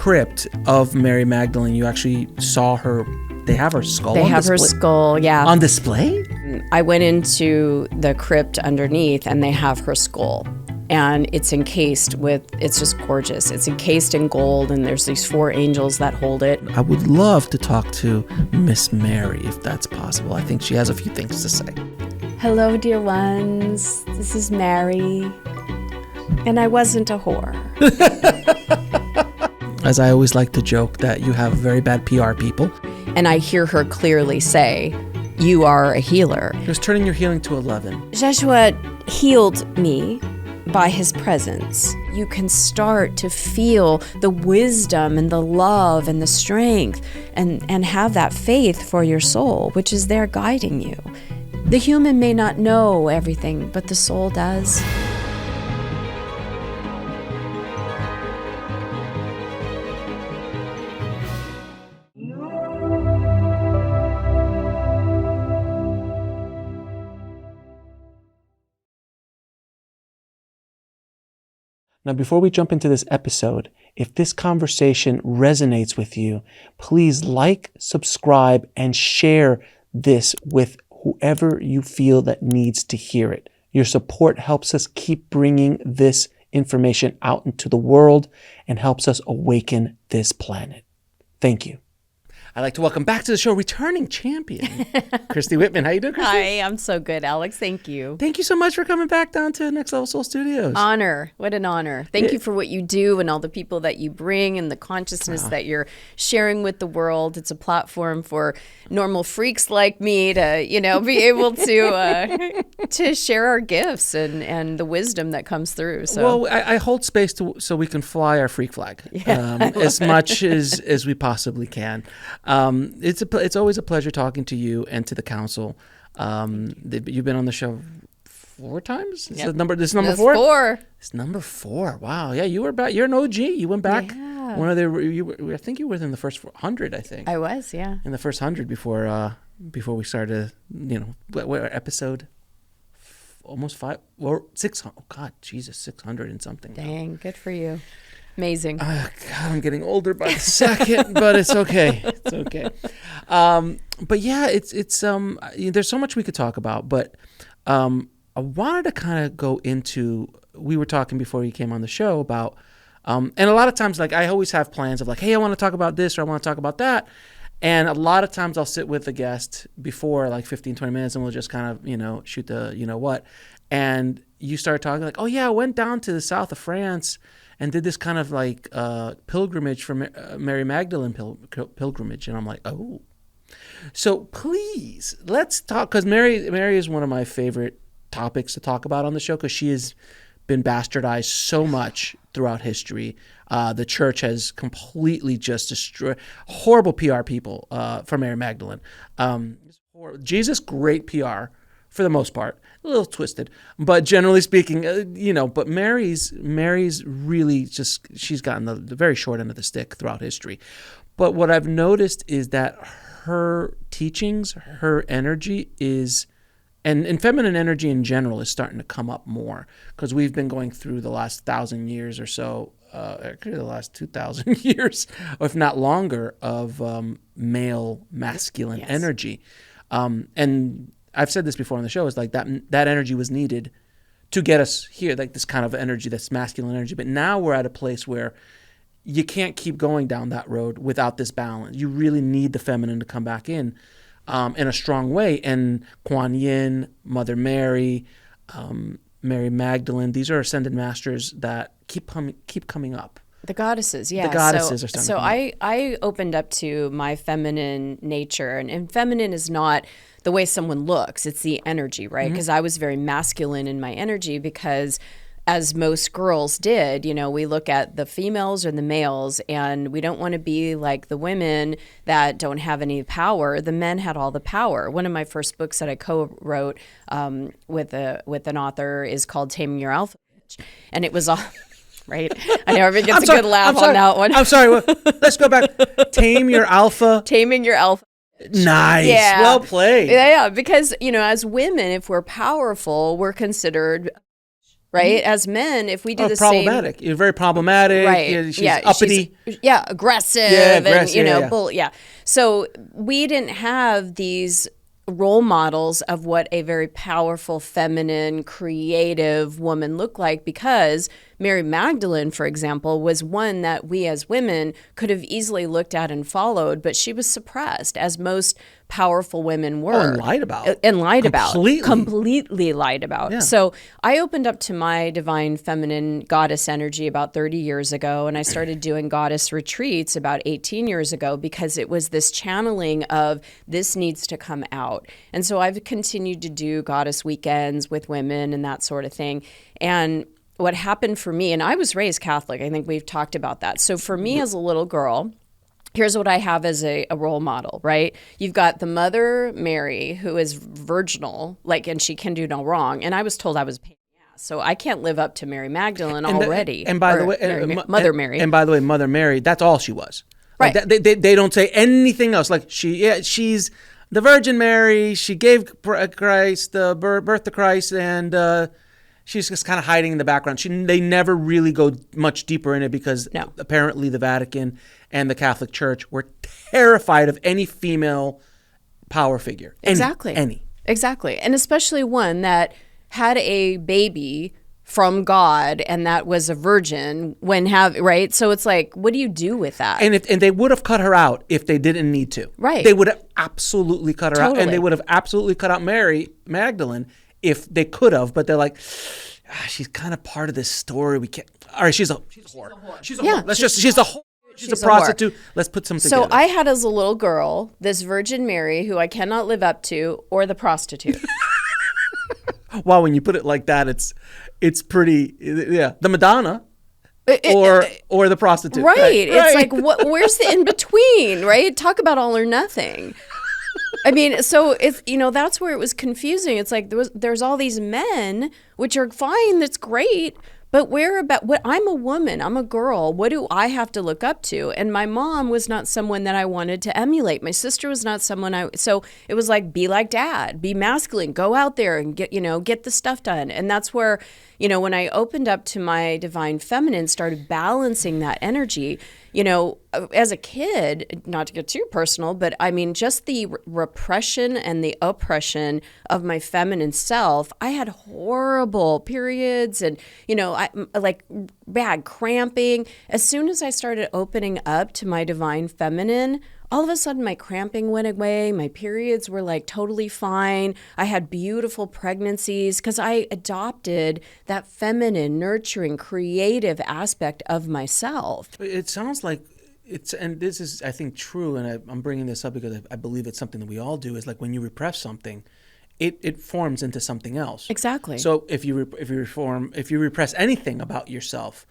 crypt of Mary Magdalene, you actually saw her. They have her skull They on have display? her skull, yeah. On display? I went into the crypt underneath and they have her skull. And it's encased with, it's just gorgeous. It's encased in gold and there's these 4 angels that hold it. I would love to talk to Miss Mary if that's possible. I think she has a few things to say. Hello, dear ones. This is Mary. And I wasn't a whore. As I always like to joke that you have very bad PR people. And I hear her clearly say, you are a healer. He was turning your healing to 11. Joshua healed me by his presence. You can start to feel the wisdom and the love and the strength and have that faith for your soul, which is there guiding you. The human may not know everything, but the soul does. Now, before we jump into this episode, if this conversation resonates with you, please like, subscribe, and share this with whoever you feel that needs to hear it. Your support helps us keep bringing this information out into the world and helps us awaken this planet. Thank you. I'd like to welcome back to the show returning champion, Christy Whitman. How you doing, Christy? Hi, I'm so good, Alex. Thank you. Thank you so much for coming back down to Next Level Soul Studios. Honor. What an honor. Thank you for what you do and all the people that you bring and the consciousness that you're sharing with the world. It's a platform for normal freaks like me to, be able to share our gifts and the wisdom that comes through. So, well, I hold space so we can fly our freak flag as much as we possibly can. It's always a pleasure talking to you and to the council. You've been on the show 4 times. This is number 4. It's number 4. Wow. Yeah, you were back. You're an OG. You went back. Yeah. I think you were in the first 100. I think I was. Yeah. In the first 100 before we started. What episode? Almost 5 or 6. Oh God, Jesus, 600 and something. Dang, good for you. Amazing. God, I'm getting older by the second, but it's okay. It's okay. But yeah, it's there's so much we could talk about, but I wanted to kind of go into, we were talking before you came on the show about, and a lot of times, like, I always have plans of like, hey, I want to talk about this or I want to talk about that. And a lot of times I'll sit with the guest before like 15, 20 minutes and we'll just kind of, shoot the, what. And you start talking like, oh yeah, I went down to the south of France and did this kind of like pilgrimage for Mary Magdalene pilgrimage. And I'm like, oh. So please, let's talk, because Mary is one of my favorite topics to talk about on the show because she has been bastardized so much throughout history. The church has completely just destroyed, horrible PR people for Mary Magdalene. Jesus, great PR for the most part. A little twisted, but generally speaking, but Mary's really just, she's gotten the very short end of the stick throughout history. But what I've noticed is that her teachings, her energy is, and feminine energy in general is starting to come up more because we've been going through the last 1,000 years or so, actually the last 2,000 years, or if not longer, of male masculine energy. And I've said this before on the show, is like that energy was needed to get us here, like this kind of energy, that's masculine energy. But now we're at a place where you can't keep going down that road without this balance. You really need the feminine to come back in a strong way. And Kuan Yin, Mother Mary, Mary Magdalene, these are ascended masters that keep coming up. The goddesses, yeah. The goddesses are starting so to come up. I opened up to my feminine nature, and feminine is not the way someone looks, it's the energy, right? Because I was very masculine in my energy because, as most girls did, we look at the females or the males, and we don't want to be like the women that don't have any power. The men had all the power. One of my first books that I co-wrote with an author is called Taming Your Alpha, and it was all... Right? I know everybody gets a good laugh on that one. I'm sorry. Let's go back. Tame your alpha. Taming your alpha. Nice. Yeah. Well played. Yeah, because, as women, if we're powerful, we're considered, right? As men, if we do the problematic. same, You're very problematic. right? She's uppity. Aggressive, aggressive, and So we didn't have these role models of what a very powerful, feminine, creative woman looked like, because Mary Magdalene, for example, was one that we as women could have easily looked at and followed, but she was suppressed, as most powerful women were. And lied about. Completely lied about. Yeah. So I opened up to my divine feminine goddess energy about 30 years ago, and I started doing goddess retreats about 18 years ago, because it was this channeling of this needs to come out. And so I've continued to do goddess weekends with women and that sort of thing. And what happened for me, and I was raised Catholic, I think we've talked about that. So for me as a little girl, here's what I have as a role model, right? You've got the Mother Mary, who is virginal, and she can do no wrong. And I was told I was a pain in the ass, so I can't live up to Mary Magdalene already. Mother Mary. And by the way, Mother Mary, that's all she was. Right. They don't say anything else. Like she's the Virgin Mary. She gave Christ the birth to Christ, and she's just kind of hiding in the background. They never really go much deeper in it, because apparently the Vatican and the Catholic Church were terrified of any female power figure. Exactly. And especially one that had a baby from God and that was a virgin right? So it's like, what do you do with that? And they would have cut her out if they didn't need to. Right. They would have absolutely cut her out. And they would have absolutely cut out Mary Magdalene if they could have, but they're like, she's kind of part of this story. We can't. All right, she's a whore. She's a whore. She's a whore. She's a prostitute. Let's put something together. So I had as a little girl this Virgin Mary who I cannot live up to, or the prostitute. Wow, when you put it like that, it's pretty. Yeah, the Madonna. Or the prostitute. Right. It's like, where's the in between, right? Talk about all or nothing. I mean, so it's, that's where it was confusing. It's like there's all these men, which are fine, that's great, but I'm a woman, I'm a girl. What do I have to look up to? And my mom was not someone that I wanted to emulate. My sister was not someone so it was like, be like dad, be masculine, go out there and get the stuff done. And that's where, when I opened up to my divine feminine, started balancing that energy, as a kid, not to get too personal, but I mean, just the repression and the oppression of my feminine self, I had horrible periods and, like bad cramping. As soon as I started opening up to my divine feminine, all of a sudden my cramping went away. My periods were like totally fine. I had beautiful pregnancies because I adopted that feminine, nurturing, creative aspect of myself. It sounds like and this is, I think, true. And I'm bringing this up because I believe it's something that we all do, is like when you repress something, it forms into something else. Exactly. So if you repress anything about yourself,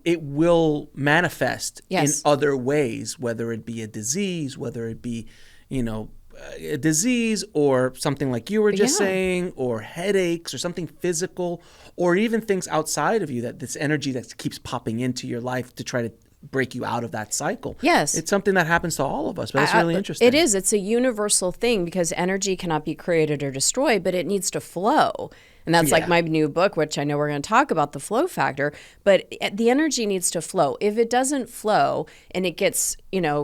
it will manifest in other ways, whether it be a disease, whether it be, a disease or something like you were just saying, or headaches or something physical, or even things outside of you, that this energy that keeps popping into your life to try to break you out of that cycle. Yes. It's something that happens to all of us, but it's really interesting. It is. It's a universal thing, because energy cannot be created or destroyed, but it needs to flow. And that's like my new book, which I know we're going to talk about, the flow factor, but the energy needs to flow. If it doesn't flow and it gets,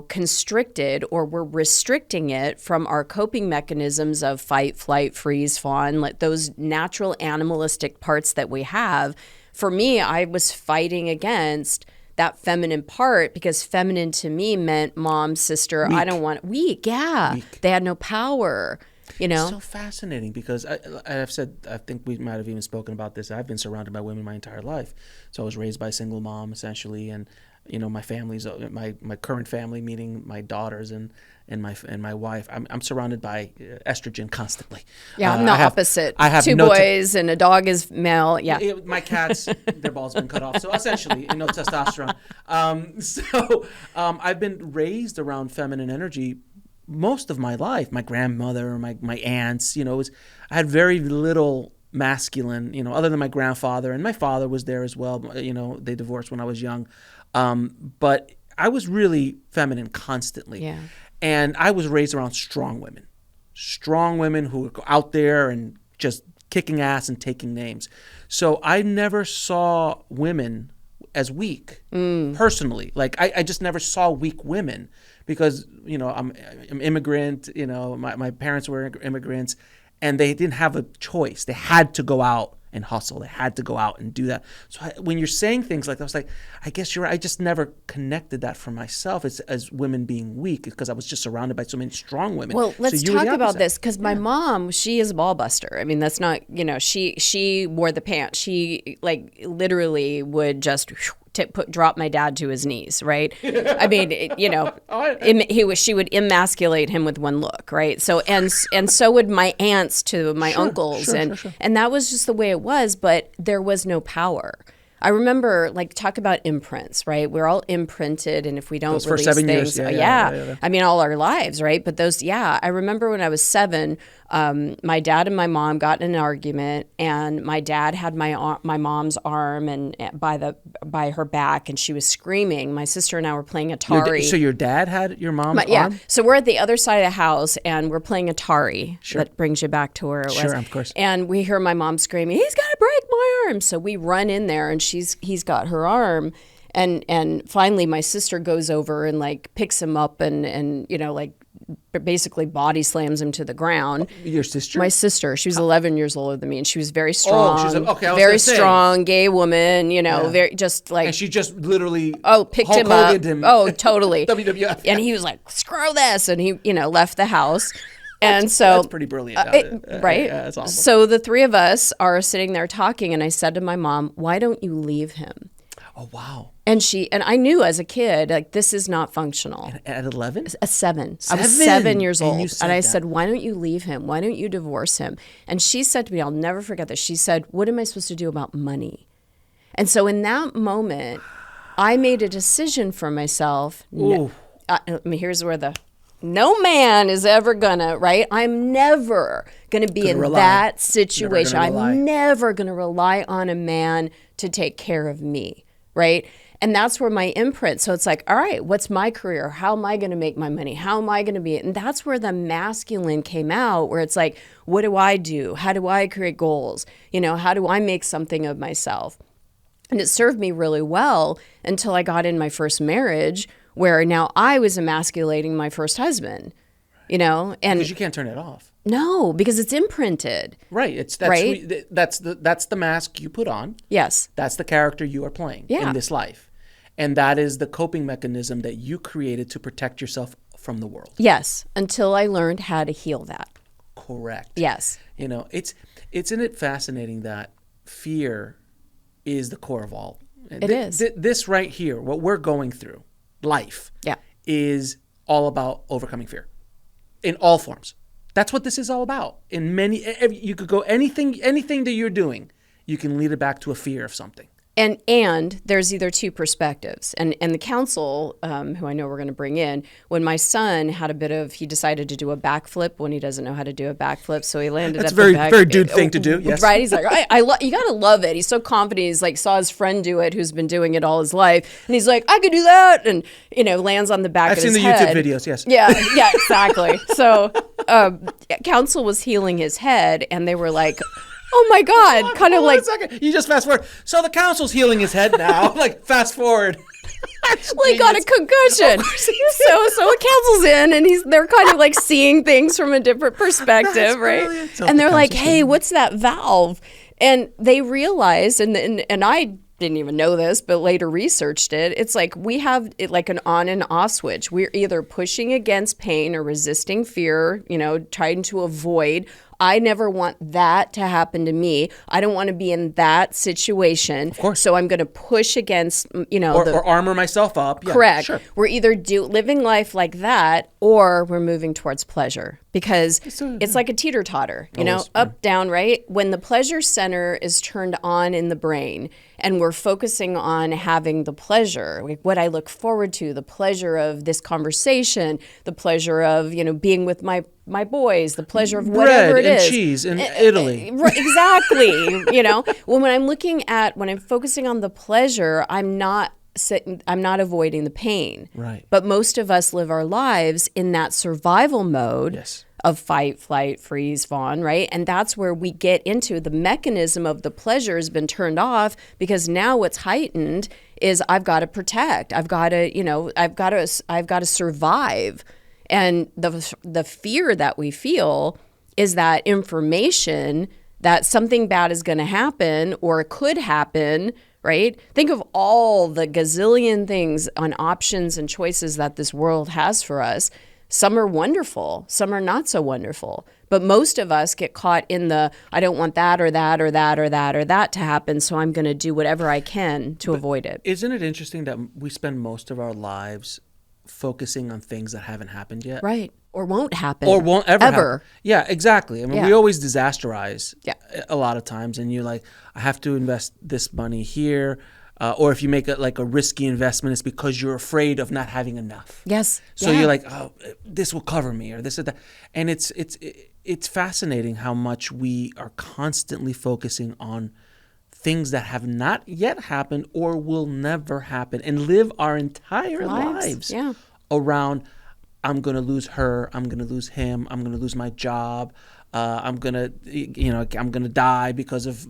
constricted, or we're restricting it from our coping mechanisms of fight, flight, freeze, fawn, like those natural animalistic parts that we have, for me, I was fighting against that feminine part, because feminine to me meant mom, sister, weak. I don't want weak. Yeah. Weak. They had no power. It's so fascinating, because I've said, I think we might have even spoken about this. I've been surrounded by women my entire life. So I was raised by a single mom, essentially, and my family's my current family, meaning my daughters and my wife. I'm surrounded by estrogen constantly. Yeah, I'm the opposite. I have two boys and a dog is male. Yeah, my cats, their balls been cut off. So essentially, testosterone. I've been raised around feminine energy most of my life. My grandmother, my aunts, I had very little masculine, other than my grandfather, and my father was there as well. They divorced when I was young. But I was really feminine constantly. Yeah. And I was raised around strong women who would go out there and just kicking ass and taking names. So I never saw women as weak personally. Like I just never saw weak women because, you know, I'm immigrant, you know, my parents were immigrants and they didn't have a choice. They had to go out and hustle. They had to go out and do that. So when you're saying things like that, I was like, I guess you're right. I just never connected that for myself as women being weak because I was just surrounded by so many strong women. Well, let's so talk about this because my mom, she is a ball buster. I mean, that's not, you know, she wore the pants. She like literally would just drop my dad to his knees, right? I mean, you know, she would emasculate him with one look, right? So and so would my aunts to my uncles, and that was just the way it was. But there was no power. I remember, like, talk about imprints, right? We're all imprinted, and if we don't release things, I mean, all our lives, right? But those, I remember when I was 7, my dad and my mom got in an argument, and my dad had my mom's arm and by her back, and she was screaming. My sister and I were playing Atari. So your dad had your mom's arm? So we're at the other side of the house, and we're playing Atari. Sure. That brings you back to where it was. Sure, of course. And we hear my mom screaming, "He's going to break my arm!" So we run in there, and he's got her arm, and finally my sister goes over and like picks him up and you know, like basically body slams him to the ground. Your sister? My sister. She was 11 years older than me, and she was very strong. Oh, very strong, gay woman. You know, very just like. And she just literally. Picked Hulk him up. Hogan'd him. Oh, totally. WWF. And he was like, "Screw this," and he, you know, left the house. And so that's pretty brilliant, right? Yeah, that's awesome. So the three of us are sitting there talking, and I said to my mom, "Why don't you leave him?" Oh, wow. And I knew as a kid, like, this is not functional. At 11? A 7. I was 7 years old. And I said, "Why don't you leave him? Why don't you divorce him?" And she said to me, I'll never forget this. She said, "What am I supposed to do about money?" And so in that moment, I made a decision for myself. Here's where no man is ever gonna, right? I'm never gonna be in that situation. I'm never gonna rely on a man to take care of me, right? And that's where my imprint. So it's like, all right, what's my career? How am I going to make my money? How am I going to be? And that's where the masculine came out, where it's like, what do I do? How do I create goals? You know, how do I make something of myself? And it served me really well until I got in my first marriage, where now I was emasculating my first husband, you know, and because you can't turn it off. No, because it's imprinted. Right. That's the mask you put on. Yes. That's the character you are playing in this life. And that is the coping mechanism that you created to protect yourself from the world. Yes, until I learned how to heal that. Correct. Yes. You know, isn't it fascinating that fear is the core of all? It is. This right here, what we're going through, life, is all about overcoming fear in all forms. That's what this is all about. In many, you could go anything that you're doing, you can lead it back to a fear of something. And there's either two perspectives. And the counsel, who I know we're going to bring in, when my son had he decided to do a backflip when he doesn't know how to do a backflip, so he landed. That's a very dude thing to do. Yes, right. He's like, you got to love it. He's so confident. He's like saw his friend do it, who's been doing it all his life, and he's like, I could do that, and lands on the back. I've seen the YouTube videos. Yes. Yeah, exactly. So counsel was healing his head, and they were like, oh my God, kind of like. A second. You just fast forward. So the counsel's healing his head now. Like, fast forward. Well, he got a concussion. So the counsel's in, and they're kind of like seeing things from a different perspective, right? So and they're like, hey, what's that valve? And they realized, and I didn't even know this, but later researched it. It's like we have it like an on and off switch. We're either pushing against pain or resisting fear, trying to avoid. I never want that to happen to me. I don't want to be in that situation. Of course. So I'm going to push against, or armor myself up. Yeah, correct. Sure. We're either living life like that, or we're moving towards pleasure, because it's like a teeter-totter, up, down, right? When the pleasure center is turned on in the brain, and we're focusing on having the pleasure, like what I look forward to, the pleasure of this conversation, the pleasure of, being with my boys, the pleasure of whatever it is. Bread and cheese in Italy. Exactly. When I'm focusing on the pleasure, I'm not avoiding the pain. Right. But most of us live our lives in that survival mode. Yes. of fight, flight, freeze, fawn, right? And that's where we get into the mechanism of the pleasure has been turned off, because now what's heightened is I've got to protect. I've got to, I've got to survive. And the fear that we feel is that information that something bad is going to happen or it could happen, right? Think of all the gazillion things on options and choices that this world has for us. Some are wonderful, some are not so wonderful. But most of us get caught in the, I don't want that or that or that or that or that to happen, so I'm going to do whatever I can to avoid it. Isn't it interesting that we spend most of our lives focusing on things that haven't happened yet? Right. Or won't happen. Or won't ever happen. Yeah, exactly. I mean, we always disasterize a lot of times, and you're like, I have to invest this money here. Or if you make it like a risky investment, it's because you're afraid of not having enough. Yes. So you're like, oh, this will cover me, or this or that. And it's fascinating how much we are constantly focusing on things that have not yet happened or will never happen, and live our entire lives around, I'm going to lose her, I'm going to lose him, I'm going to lose my job, I'm going to die because of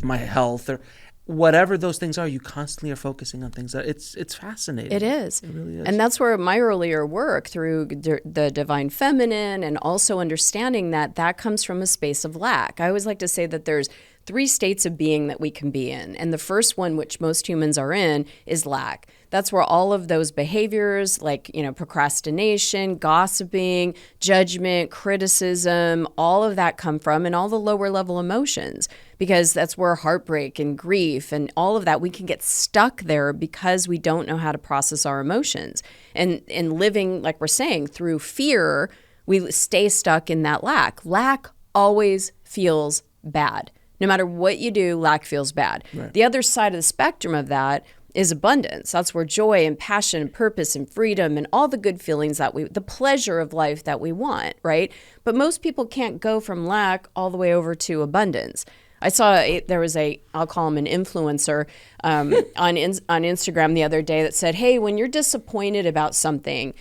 my health, or whatever those things are. You constantly are focusing on things that it's fascinating. It is. It really is. And that's where my earlier work through the divine feminine, and also understanding that comes from a space of lack. I always like to say that there's 3 states of being that we can be in. And the first one, which most humans are in, is lack. That's where all of those behaviors like, procrastination, gossiping, judgment, criticism, all of that come from, and all the lower level emotions, because that's where heartbreak and grief and all of that, we can get stuck there because we don't know how to process our emotions. And living, like we're saying, through fear, we stay stuck in that lack. Lack always feels bad. No matter what you do, lack feels bad. Right. The other side of the spectrum of that is abundance. That's where joy and passion and purpose and freedom and all the good feelings the pleasure of life that we want, right? But most people can't go from lack all the way over to abundance. I saw there was I'll call him an influencer on Instagram the other day that said, hey, when you're disappointed about something,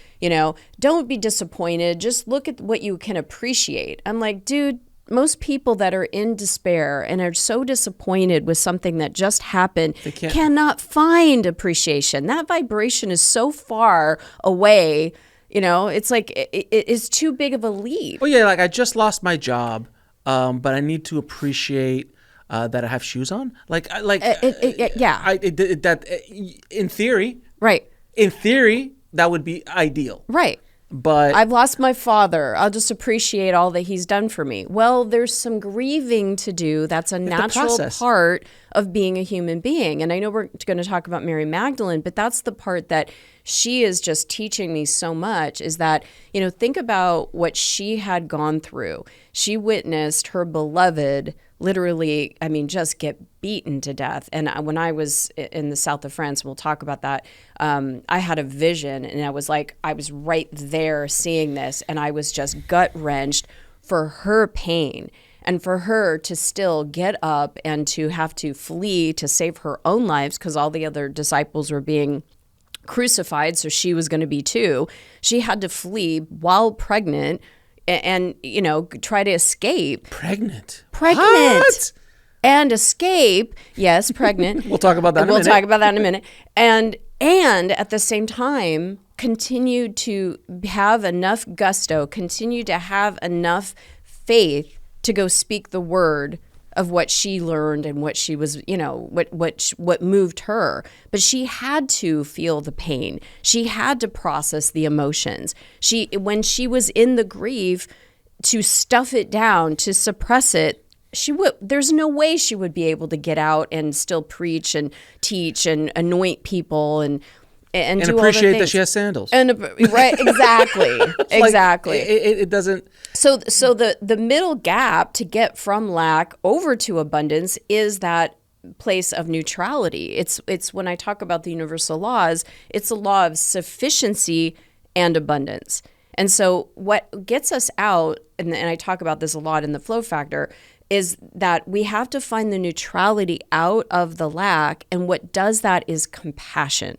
don't be disappointed. Just look at what you can appreciate. I'm like, dude, most people that are in despair and are so disappointed with something that just happened cannot find appreciation. That vibration is so far away. It's like it's too big of a leap. Well, yeah, like I just lost my job, but I need to appreciate that I have shoes on. In theory, right? In theory, that would be ideal, right? But I've lost my father. I'll just appreciate all that he's done for me. Well, there's some grieving to do. That's a natural part of being a human being. And I know we're going to talk about Mary Magdalene, but that's the part that she is just teaching me so much, is that, think about what she had gone through. She witnessed her beloved literally, just get beaten to death. And when I was in the south of France, we'll talk about that, I had a vision, and I was right there seeing this, and I was just gut-wrenched for her pain. And for her to still get up and to have to flee to save her own lives, because all the other disciples were being crucified, so she was going to be too. She had to flee while pregnant and try to escape. Pregnant. What? And escape. Yes, pregnant. We'll talk about that in a minute. We'll talk about that in a minute. And at the same time, continued to have enough gusto, continue to have enough faith to go speak the word of what she learned and what she was, what moved her. But she had to feel the pain. She had to process the emotions. When she was in the grief, to stuff it down, to suppress it, there's no way she would be able to get out and still preach and teach and anoint people and do appreciate all the that she has sandals. Right, exactly, exactly. It doesn't. So the middle gap to get from lack over to abundance is that place of neutrality. It's when I talk about the universal laws, it's a law of sufficiency and abundance. And so what gets us out, and I talk about this a lot in the flow factor, is that we have to find the neutrality out of the lack. And what does that is compassion.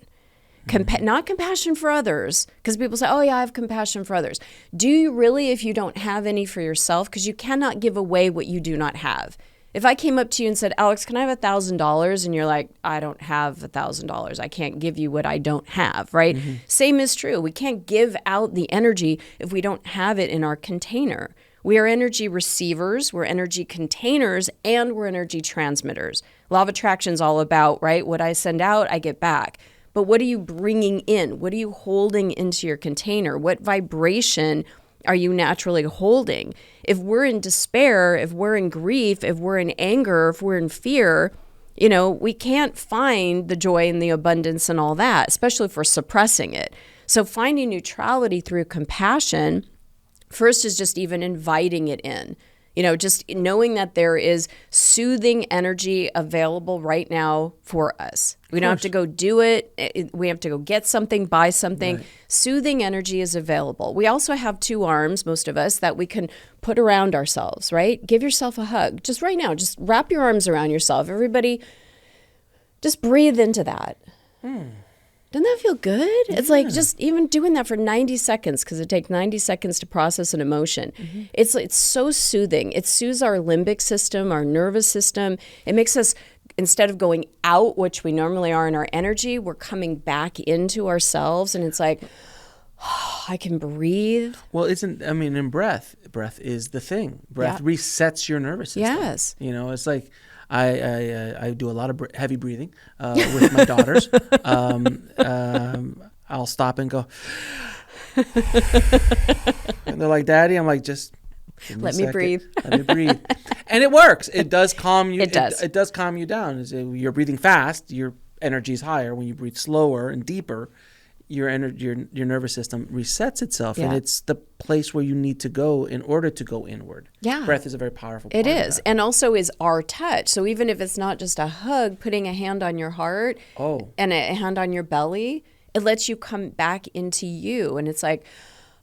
Not compassion for others, because people say, oh yeah, I have compassion for others. Do you really if you don't have any for yourself? Because you cannot give away what you do not have. If I came up to you and said, Alex, can I have $1,000? And you're like, I don't have $1,000. I can't give you what I don't have, right? Same is true. We can't give out the energy if we don't have it in our container. We are energy receivers, we're energy containers, and we're energy transmitters. Law of attraction is all about, right? What I send out, I get back. But what are you bringing in? What are you holding into your container? What vibration are you naturally holding? If we're in despair, if we're in grief, if we're in anger, if we're in fear, we can't find the joy and the abundance and all that, especially if we're suppressing it. So finding neutrality through compassion, first is just even inviting it in. Just knowing that there is soothing energy available right now for us. We don't have to go do it. We have to go get something, buy something. Right. Soothing energy is available. We also have 2 arms, most of us, that we can put around ourselves, right? Give yourself a hug. Just right now, just wrap your arms around yourself. Everybody, just breathe into that. Doesn't that feel good? Yeah. It's like just even doing that for 90 seconds, because it takes 90 seconds to process an emotion. It's so soothing. It soothes our limbic system, our nervous system. It makes us, instead of going out, which we normally are in our energy, we're coming back into ourselves. And it's like, oh, I can breathe. Well, in breath is the thing. Breath resets your nervous system. Yes. It's like, I do a lot of heavy breathing with my daughters. I'll stop and go, and they're like, "Daddy," I'm like, "Just let me breathe." Let me breathe, and it works. It does calm you. It does. It does calm you down. You're breathing fast, your energy is higher. When you breathe slower and deeper, your nervous system resets itself, and it's the place where you need to go in order to go inward. Yeah. Breath is a very powerful part It is. of that. And also is our touch. So even if it's not just a hug, putting a hand on your heart and a hand on your belly, it lets you come back into you. And it's like,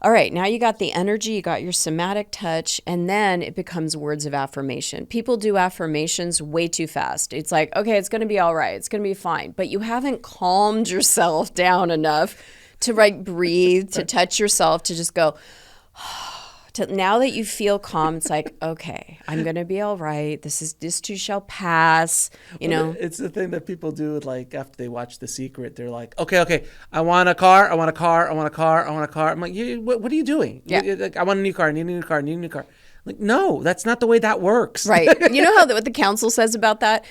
all right, now you got the energy, you got your somatic touch, and then it becomes words of affirmation. People do affirmations way too fast. It's like, okay, it's going to be all right. It's going to be fine. But you haven't calmed yourself down enough to breathe, to touch yourself, to just go, now that you feel calm, it's like, okay, I'm going to be all right. This too shall pass, It's the thing that people do, like, after they watch The Secret. They're like, okay, I want a car, I want a car, I want a car, I want a car. I'm like, what are you doing? Yeah. I want a new car, I need a new car, I need a new car. Like, no, that's not the way that works. Right. You know what the council says about that?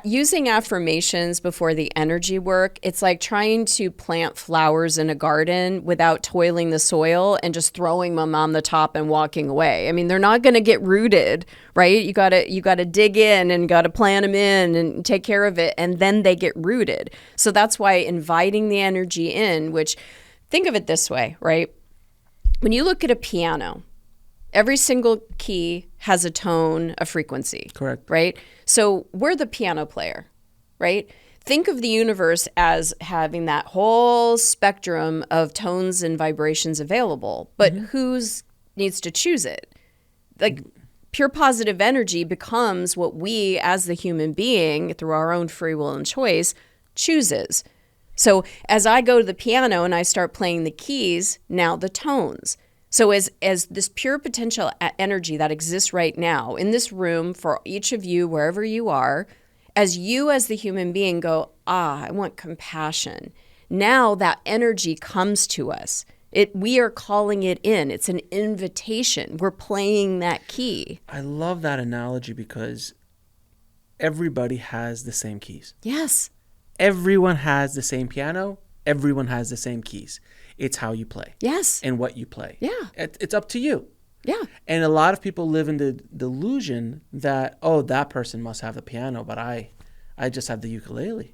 Using affirmations before the energy work, it's like trying to plant flowers in a garden without toiling the soil and just throwing them on the top and walking away. I mean, they're not going to get rooted, right? You got to dig in and got to plant them in and take care of it, and then they get rooted. So that's why inviting the energy in, which, think of it this way, right? When you look at a piano, every single key has a tone, a frequency. Correct. Right? So we're the piano player, right? Think of the universe as having that whole spectrum of tones and vibrations available, but who needs to choose it? Like, pure positive energy becomes what we, as the human being, through our own free will and choice, chooses. So as I go to the piano and I start playing the keys, now the tones. So as this pure potential energy that exists right now in this room for each of you, wherever you are, as you as the human being go, I want compassion. Now that energy comes to us. We are calling it in. It's an invitation. We're playing that key. I love that analogy because everybody has the same keys. Yes. Everyone has the same piano. Everyone has the same keys. It's how you play. Yes. And what you play. Yeah. It's up to you. Yeah. And a lot of people live in the delusion that, that person must have the piano, but I just have the ukulele.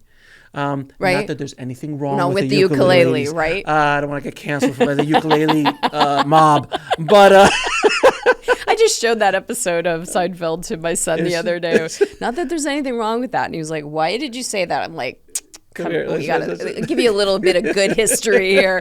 Right. Not that there's anything wrong with the ukulele, right? I don't want to get canceled by the ukulele mob, but I just showed that episode of Seinfeld to my son the other day. Not that there's anything wrong with that. And he was like, "Why did you say that?" I'm like, we gotta give you a little bit of good history here.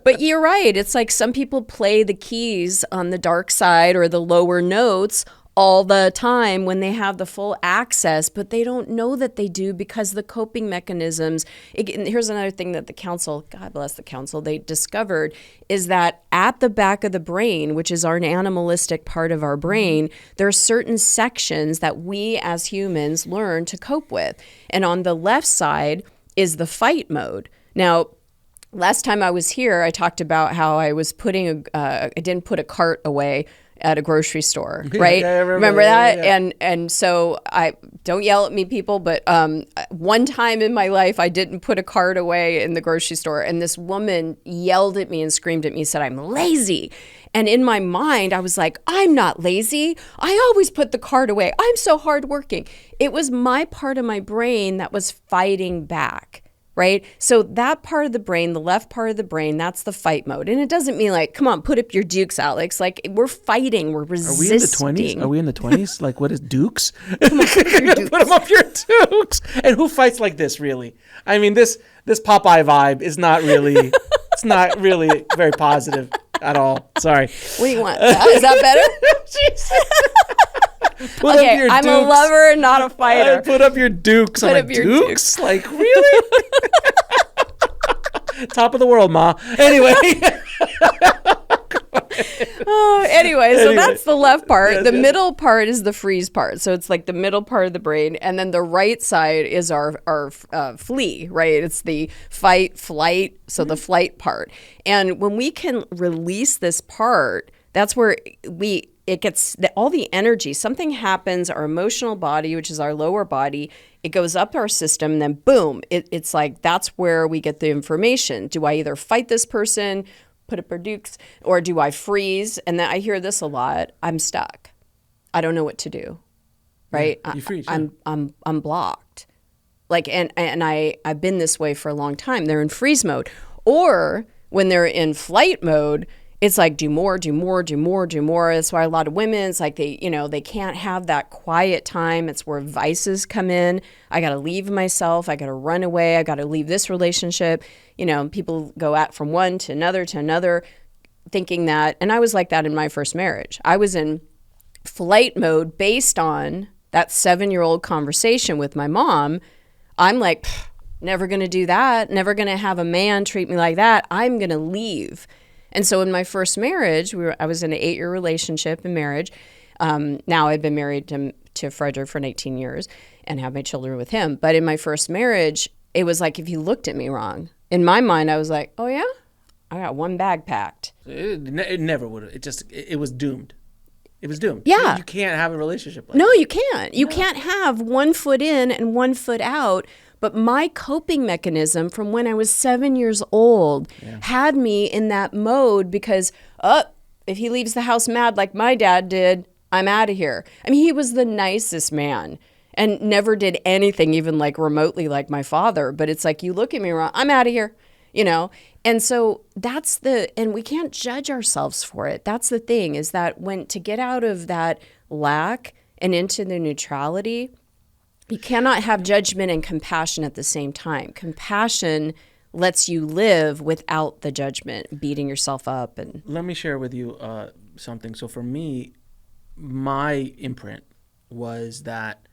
But you're right. It's like some people play the keys on the dark side or the lower notes all the time when they have the full access, but they don't know that they do because the coping mechanisms. Here's another thing that the council, God bless the council, they discovered is that at the back of the brain, which is our animalistic part of our brain, there are certain sections that we as humans learn to cope with. And on the left side is the fight mode. Now, last time I was here, I talked about how I was I didn't put a cart away at a grocery store, right? Yeah, I remember that? Yeah. And so don't yell at me, people, but one time in my life, I didn't put a cart away in the grocery store, and this woman yelled at me and screamed at me, said, "I'm lazy." And in my mind, I was like, I'm not lazy. I always put the cart away. I'm so hardworking. It was my part of my brain that was fighting back. Right? So that part of the brain, the left part of the brain, that's the fight mode. And it doesn't mean like, come on, put up your dukes, Alex. Like we're fighting, we're resisting. Are we in the 20s? Like what is dukes? Come on, put up your dukes. Put them up your dukes. And who fights like this really? I mean, this Popeye vibe is not really, it's not really very positive at all. Sorry. What do you want? Is that better? Okay, I'm a lover and not a fighter. Put up your dukes. Put I'm up like, your dukes? Like, really? Top of the world, Ma. Anyway. Anyway, so that's the left part. Yes, the yes. middle part is the freeze part. So it's like the middle part of the brain. And then the right side is our flee, right? It's the fight, flight. So the flight part. And when we can release this part, that's where it gets all the energy. Something happens, our emotional body, which is our lower body, it goes up our system, and then boom, it's like that's where we get the information. Do I either fight this person, put up our dukes, or do I freeze? And then I hear this a lot. I'm stuck. I don't know what to do. Right? Yeah, you freeze. Yeah. I'm blocked. Like and I've been this way for a long time. They're in freeze mode. Or when they're in flight mode, it's like do more. That's why a lot of women, it's like they can't have that quiet time. It's where vices come in. I got to leave myself. I got to run away. I got to leave this relationship. People go out from one to another thinking that, and I was like that in my first marriage. I was in flight mode based on that 7-year-old conversation with my mom. I'm like, never going to do that. Never going to have a man treat me like that. I'm going to leave. And so in my first marriage, I was in an 8-year relationship and marriage. Now I've been married to Frederick for 18 years and have my children with him. But in my first marriage, it was like if he looked at me wrong. In my mind, I was like, oh yeah? I got one bag packed. It never would have. It was doomed. It was doomed. Yeah. You can't have a relationship like No, that. you can't. You can't have one foot in and one foot out. But my coping mechanism from when I was 7 years old had me in that mode because, if he leaves the house mad like my dad did, I'm out of here. I mean, he was the nicest man and never did anything even like remotely like my father. But it's like, you look at me wrong, I'm out of here, And so and we can't judge ourselves for it. That's the thing is that to get out of that lack and into the neutrality, you cannot have judgment and compassion at the same time. Compassion lets you live without the judgment, beating yourself up. And let me share with you something. So for me, my imprint was that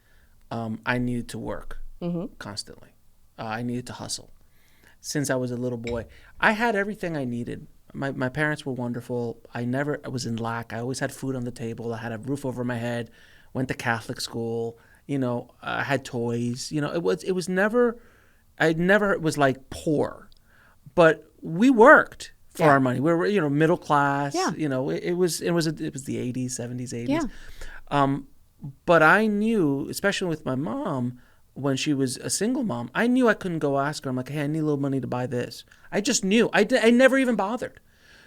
I needed to work constantly. I needed to hustle. Since I was a little boy, I had everything I needed. My parents were wonderful. I was in lack. I always had food on the table. I had a roof over my head, went to Catholic school. I had toys. It was never. I never was like poor, but we worked for our money. We were middle class. Yeah. It was the 80s, 70s, 80s. Yeah. But I knew, especially with my mom, when she was a single mom, I knew I couldn't go ask her. I'm like, hey, I need a little money to buy this. I just knew. I never even bothered.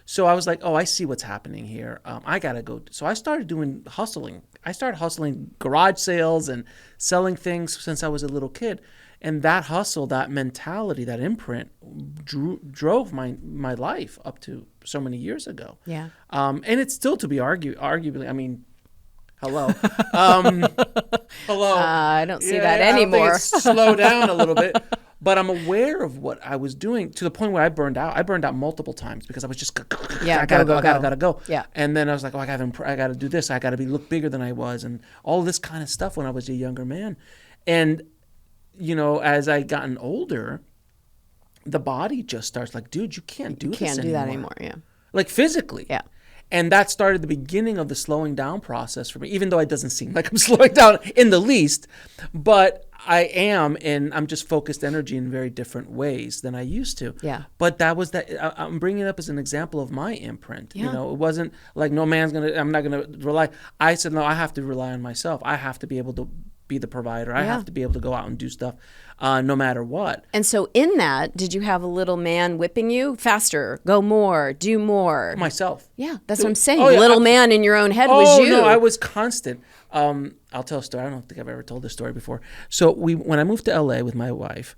So I was like, oh, I see what's happening here. I got to go. So I started doing hustling. I started hustling garage sales and selling things since I was a little kid. And that hustle, that mentality, that imprint drove my life up to so many years ago. Yeah. And it's still to be arguably, I mean, hello. Hello. I don't see that anymore. I think it's slowed down a little bit. But I'm aware of what I was doing to the point where I burned out. I burned out multiple times because I was just, I gotta go. Yeah. And then I was like, oh, I gotta do this. I gotta look bigger than I was, and all this kind of stuff when I was a younger man. And, as I gotten older, the body just starts like, dude, you can't do this anymore. Can't do that anymore, yeah. Like physically. Yeah. And that started the beginning of the slowing down process for me, even though it doesn't seem like I'm slowing down in the least. But I am, and I'm just focused energy in very different ways than I used to. Yeah. But that was that. I'm bringing it up as an example of my imprint. Yeah. It wasn't like I'm not going to rely. I said, no, I have to rely on myself. I have to be able to be the provider. I have to be able to go out and do stuff no matter what. And so in that, did you have a little man whipping you? Faster, go more, do more. Myself. Yeah, that's what I'm saying. Oh, yeah, little man in your own head was you. Oh, no, I was constant. I'll tell a story. I don't think I've ever told this story before. So when I moved to LA with my wife,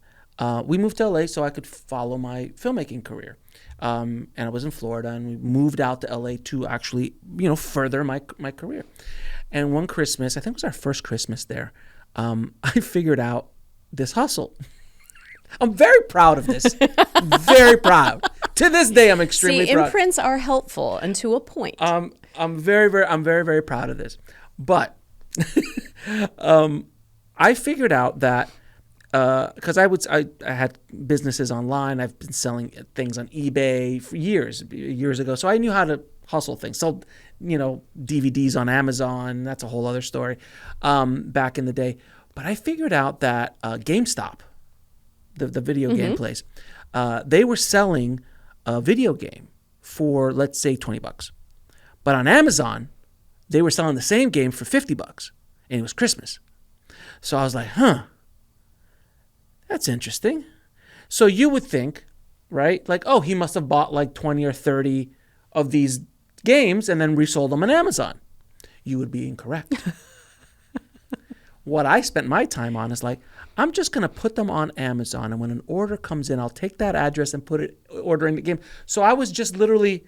we moved to LA so I could follow my filmmaking career. And I was in Florida, and we moved out to LA to actually, further my career. And one Christmas, I think it was our first Christmas there, I figured out this hustle. I'm very proud of this. Very proud. To this day, I'm extremely proud. Imprints are helpful and to a point. I'm very, very proud of this. But I figured out that because I had businesses online. I've been selling things on eBay for years ago. So I knew how to hustle things. Sold, DVDs on Amazon. That's a whole other story back in the day. But I figured out that GameStop, the video game place, they were selling a video game for, let's say, $20. But on Amazon, they were selling the same game for $50. And it was Christmas. So I was like, that's interesting. So you would think, right? Like, oh, he must have bought like 20 or 30 of these games and then resold them on Amazon. You would be incorrect. What I spent my time on is like, I'm just going to put them on Amazon. And when an order comes in, I'll take that address and ordering the game. So I was just literally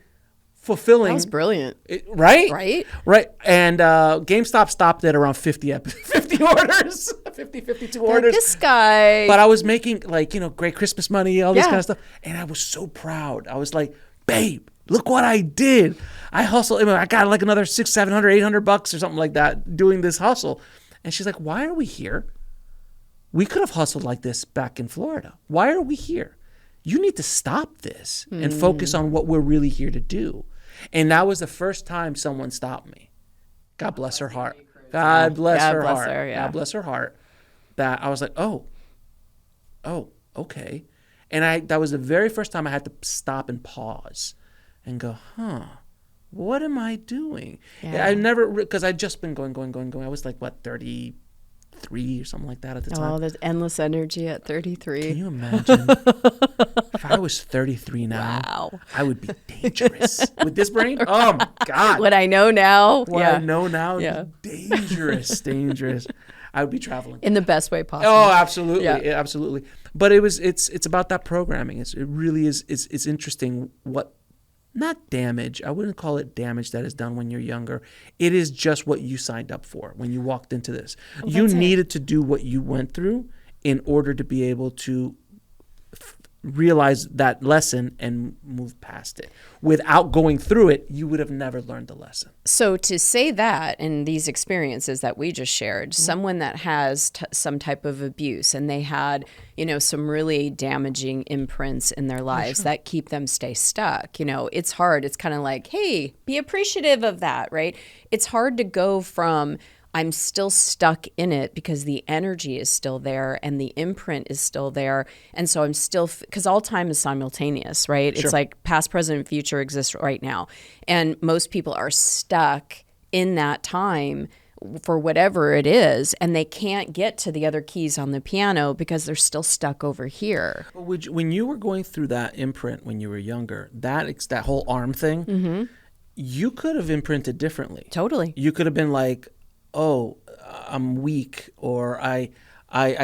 fulfilling. That was brilliant. Right? Right. And GameStop stopped at around 50 orders, 52 orders. This guy. But I was making great Christmas money, all this kind of stuff. And I was so proud. I was like, babe, look what I did. I hustled. I got like another $600, $700, $800 or something like that doing this hustle. And she's like, why are we here? We could have hustled like this back in Florida. Why are we here? You need to stop this and focus on what we're really here to do. And that was the first time someone stopped me. God bless her heart. God bless her heart. God bless her heart. That I was like, oh, okay. And that was the very first time I had to stop and pause and go, what am I doing? Yeah. I never, because I'd just been going. I was like, 33 or something like that at the time. Oh, there's endless energy at 33. Can you imagine? If I was 33 now, wow. I would be dangerous. With this brain? Oh, my God. What I know now. I know now, dangerous. I would be traveling. In the best way possible. Oh, absolutely. Yeah, absolutely. But it's about that programming. It really is. It's interesting what, not damage. I wouldn't call it damage that is done when you're younger. It is just what you signed up for when you walked into this. You needed to do what you went through in order to be able to realize that lesson and move past it. Without going through it, you would have never learned the lesson. So to say that in these experiences that we just shared, someone that has some type of abuse and they had, some really damaging imprints in their lives that keep them stay stuck, it's hard. It's kind of like, hey, be appreciative of that, right? It's hard to go from I'm still stuck in it because the energy is still there and the imprint is still there. And so I'm still, because all time is simultaneous, right? Sure. It's like past, present, future exists right now. And most people are stuck in that time for whatever it is, and they can't get to the other keys on the piano because they're still stuck over here. When you were going through that imprint when you were younger, that whole arm thing, you could have imprinted differently. Totally. You could have been like, oh, I'm weak, or I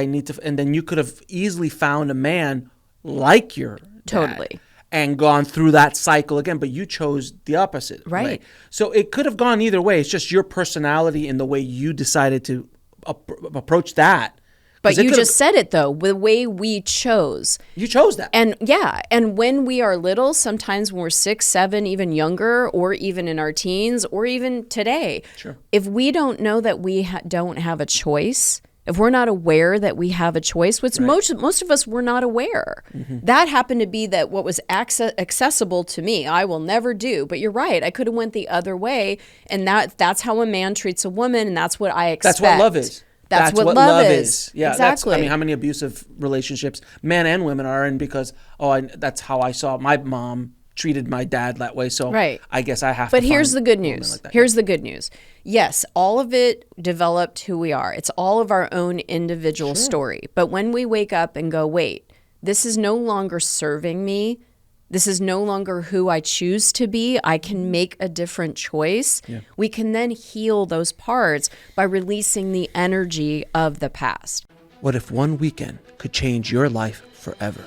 need to, and then you could have easily found a man like your dad and gone through that cycle again, but you chose the opposite. Right. So it could have gone either way. It's just your personality and the way you decided to approach that. But you just said it, though, the way we chose. You chose that. And yeah. And when we are little, sometimes when we're 6, 7, even younger, or even in our teens, or even today, Sure. if we don't know that we don't have a choice, if we're not aware that we have a choice, which most of us were not aware. That happened to be that what was accessible to me, I will never do. But you're right. I could have went the other way. And that's how a man treats a woman. And that's what I expect. That's what love is. That's what love is. Yeah, exactly. How many abusive relationships men and women are in because, that's how I saw my mom treated my dad that way. So I guess I have to. But here's the good news. Here's the good news. Yes, all of it developed who we are. It's all of our own individual story. But when we wake up and go, wait, this is no longer serving me. This is no longer who I choose to be. I can make a different choice. Yeah. We can then heal those parts by releasing the energy of the past. What if one weekend could change your life forever?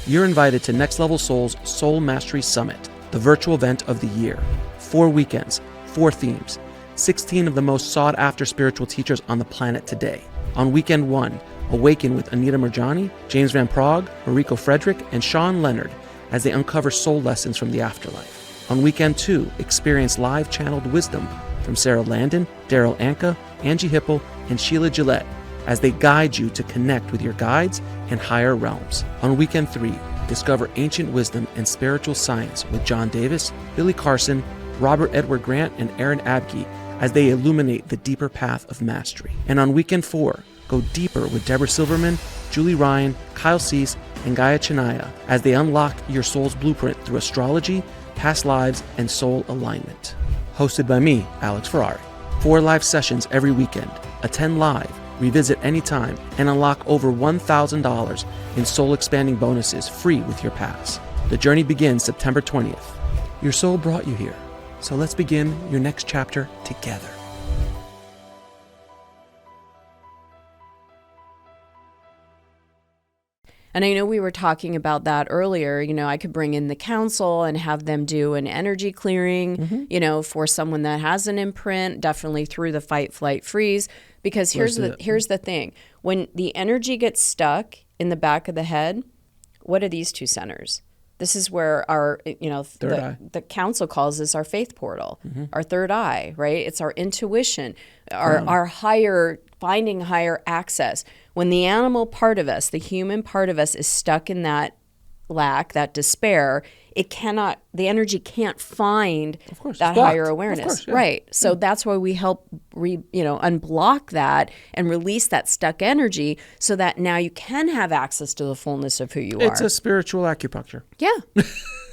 You're invited to Next Level Soul's Soul Mastery Summit, the virtual event of the year. 4 weekends, 4 themes, 16 of the most sought-after spiritual teachers on the planet today. On weekend 1, awaken with Anita Murjani, James Van Praagh, Mariko Frederick, and Sean Leonard, as they uncover soul lessons from the afterlife. On weekend 2, experience live channeled wisdom from Sarah Landon, Daryl Anka, Angie Hipple, and Sheila Gillette as they guide you to connect with your guides and higher realms. On weekend 3, discover ancient wisdom and spiritual science with John Davis, Billy Carson, Robert Edward Grant, and Aaron Abke as they illuminate the deeper path of mastery. And on weekend 4, go deeper with Deborah Silverman, Julie Ryan, Kyle Cease, and Gaia Chinaya as they unlock your soul's blueprint through astrology, past lives, and soul alignment. Hosted by me, Alex Ferrari. 4 live sessions every weekend. Attend live, revisit anytime, and unlock over $1,000 in soul-expanding bonuses free with your pass. The journey begins September 20th. Your soul brought you here, so let's begin your next chapter together. And I know we were talking about that earlier. I could bring in the council and have them do an energy clearing, for someone that has an imprint, definitely through the fight, flight, freeze. Because here's the thing. When the energy gets stuck in the back of the head, what are these 2 centers? This is where our, the council calls this our faith portal, our third eye, right? It's our intuition, our higher, finding higher access. When the animal part of us, the human part of us is stuck in that lack, that despair, the energy can't find that higher awareness. Right. So that's why we help unblock that and release that stuck energy so that now you can have access to the fullness of who you are. It's a spiritual acupuncture. Yeah.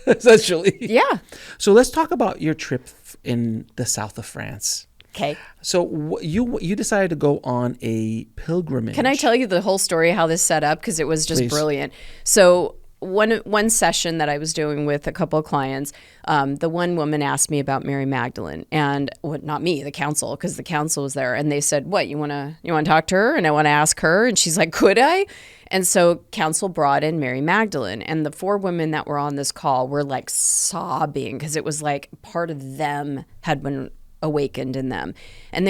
Essentially. Yeah. So let's talk about your trip in the south of France. Okay. So you decided to go on a pilgrimage. Can I tell you the whole story, how this set up? Because it was just brilliant. So one session that I was doing with a couple of clients, the one woman asked me about Mary Magdalene, and not me, the council, because the council was there, and they said, "What, you want to talk to her?" And I want to ask her, and she's like, "Could I?" And so council brought in Mary Magdalene, and the 4 women that were on this call were like sobbing because it was like part of them had been awakened in them, and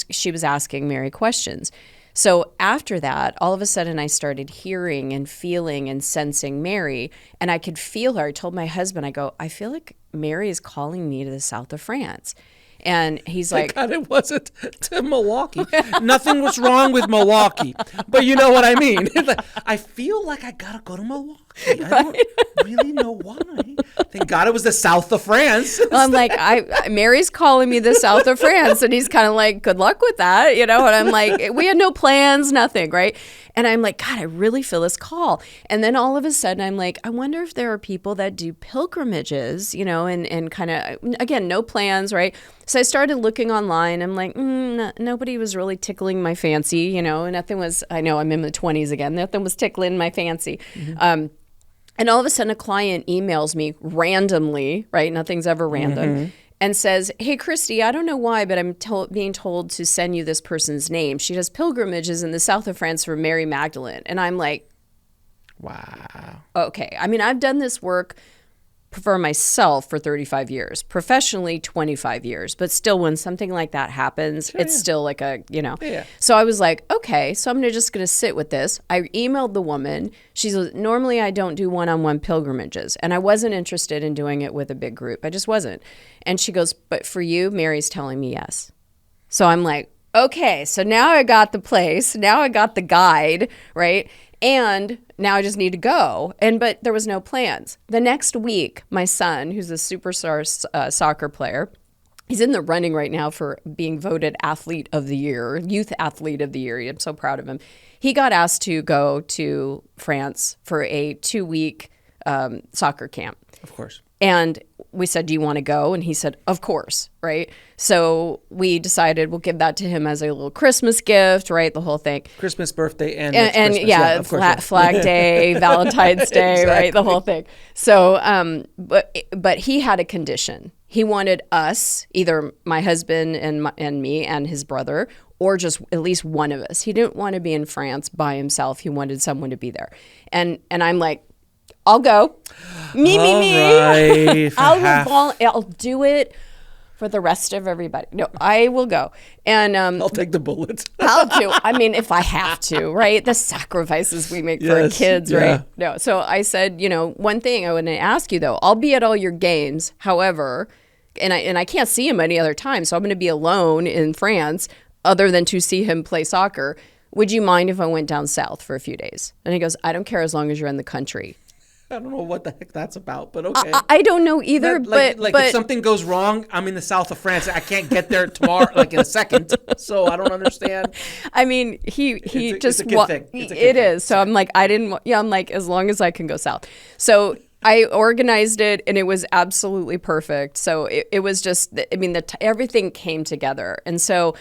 she was asking Mary questions. So after that, all of a sudden I started hearing and feeling and sensing Mary, and I could feel her. I told my husband, I feel like Mary is calling me to the south of France. And he's like, God, it wasn't to Milwaukee. Nothing was wrong with Milwaukee, but you know what I mean. I feel like I gotta go to Milwaukee. I don't really know why. Thank God it was the south of France. Well, I'm like, Mary's calling me the south of France, and he's kind of like, good luck with that, And I'm like, we had no plans, nothing, right? And I'm like, God, I really feel this call. And then all of a sudden, I'm like, I wonder if there are people that do pilgrimages, and kind of, again, no plans, right? So I started looking online. I'm like, nobody was really tickling my fancy, nothing was, I know I'm in the 20s again, nothing was tickling my fancy. And all of a sudden a client emails me randomly, right? Nothing's ever random. And says, hey, Christy, I don't know why, but I'm being told to send you this person's name. She does pilgrimages in the south of France for Mary Magdalene. And I'm like, wow. Okay. I mean, I've done this work for myself for 35 years, professionally 25 years, but still when something like that happens, it's still like a, Yeah. So I was like, okay, so I'm just going to sit with this. I emailed the woman. She says, normally I don't do one-on-one pilgrimages, and I wasn't interested in doing it with a big group. I just wasn't. And she goes, but for you, Mary's telling me yes. So I'm like, okay, so now I got the place. Now I got the guide, right? And now I just need to go. But there was no plans. The next week, my son, who's a superstar soccer player, he's in the running right now for being voted athlete of the year, youth athlete of the year. I'm so proud of him. He got asked to go to France for a 2-week soccer camp. Of course. And we said, do you want to go? And he said, of course, right? So we decided we'll give that to him as a little Christmas gift, right? The whole thing. Christmas, birthday, and Christmas. Yeah, of course. Flag Day, Valentine's Day, Exactly. right? The whole thing. So, but he had a condition. He wanted us, either my husband and me and his brother, or just at least one of us. He didn't want to be in France by himself. He wanted someone to be there. And I'm like, I'll go. Me. Right. I'll do it for the rest of everybody. No, I will go. And I'll take the bullets. I'll do. I mean, if I have to, right? The sacrifices we make for our kids, yeah. right? No. So I said, one thing I want to ask you though, I'll be at all your games. However, and I can't see him any other time. So I'm going to be alone in France other than to see him play soccer. Would you mind if I went down south for a few days? And he goes, I don't care as long as you're in the country. I don't know what the heck that's about, but okay. I don't know either, but but if something goes wrong, I'm in the south of France. I can't get there tomorrow, like in a second. So I don't understand. I mean, he just it's a good thing. It's a good it thing. is. So I'm like, I'm like, as long as I can go south. So I organized it, and it was absolutely perfect. So it was just, everything came together, and so.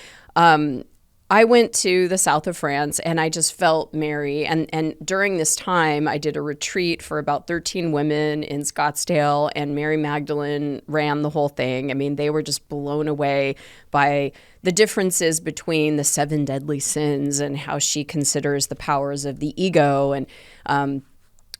I went to the south of France, and I just felt Mary. And during this time, I did a retreat for about 13 women in Scottsdale, and Mary Magdalene ran the whole thing. I mean, they were just blown away by the differences between the 7 deadly sins and how she considers the powers of the ego, and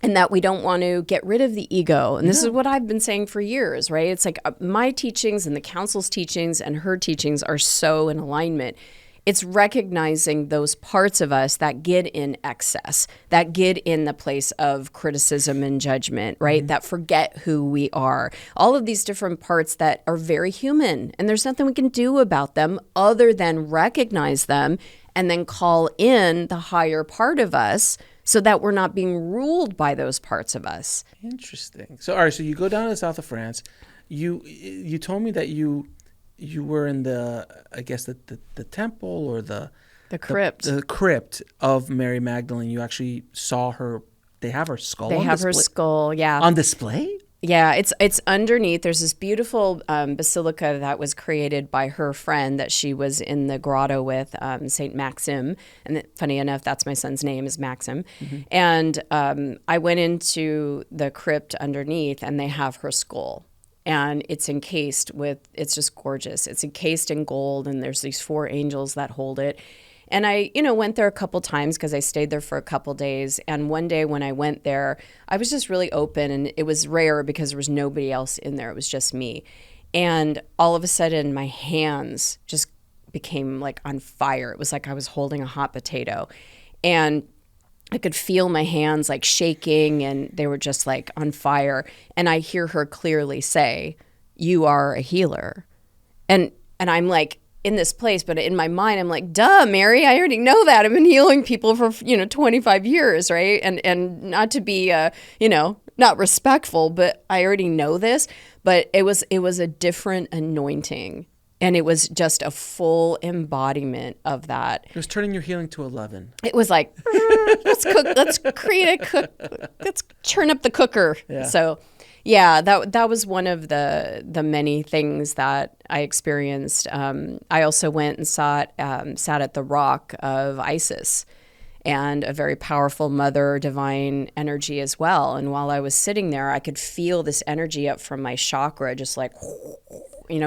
that we don't want to get rid of the ego. And this is what I've been saying for years, right? It's like my teachings and the council's teachings and her teachings are so in alignment. It's recognizing those parts of us that get in excess, that get in the place of criticism and judgment, right? That forget who we are. All of these different parts that are very human, and there's nothing we can do about them other than recognize them and then call in the higher part of us so that we're not being ruled by those parts of us. Interesting. So, all right, so you go down to the south of France. You told me that you were in the temple or the crypt. The crypt of Mary Magdalene. You actually saw her. They have her skull. They have her skull, yeah. On display? Yeah, it's underneath. There's this beautiful basilica that was created by her friend that she was in the grotto with, Saint Maxim. And funny enough, that's my son's name, is Maxim. Mm-hmm. And I went into the crypt underneath, and they have her skull. And it's encased it's just gorgeous. It's encased in gold, and there's these 4 angels that hold it. And I, went there a couple times because I stayed there for a couple days. And one day when I went there, I was just really open, and it was rare because there was nobody else in there. It was just me. And all of a sudden, my hands just became like on fire. It was like I was holding a hot potato. And I could feel my hands like shaking, and they were just like on fire. And I hear her clearly say, "You are a healer." And I'm like in this place, but in my mind, I'm like, duh, Mary, I already know that. I've been healing people for, 25 years, right? And not to be, not respectful, but I already know this. But it was a different anointing. And it was just a full embodiment of that. It was turning your healing to 11. It was like, let's churn up the cooker. Yeah. So, yeah, that was one of the many things that I experienced. I also went and sat at the rock of Isis, and a very powerful mother divine energy as well. And while I was sitting there, I could feel this energy up from my chakra, just like,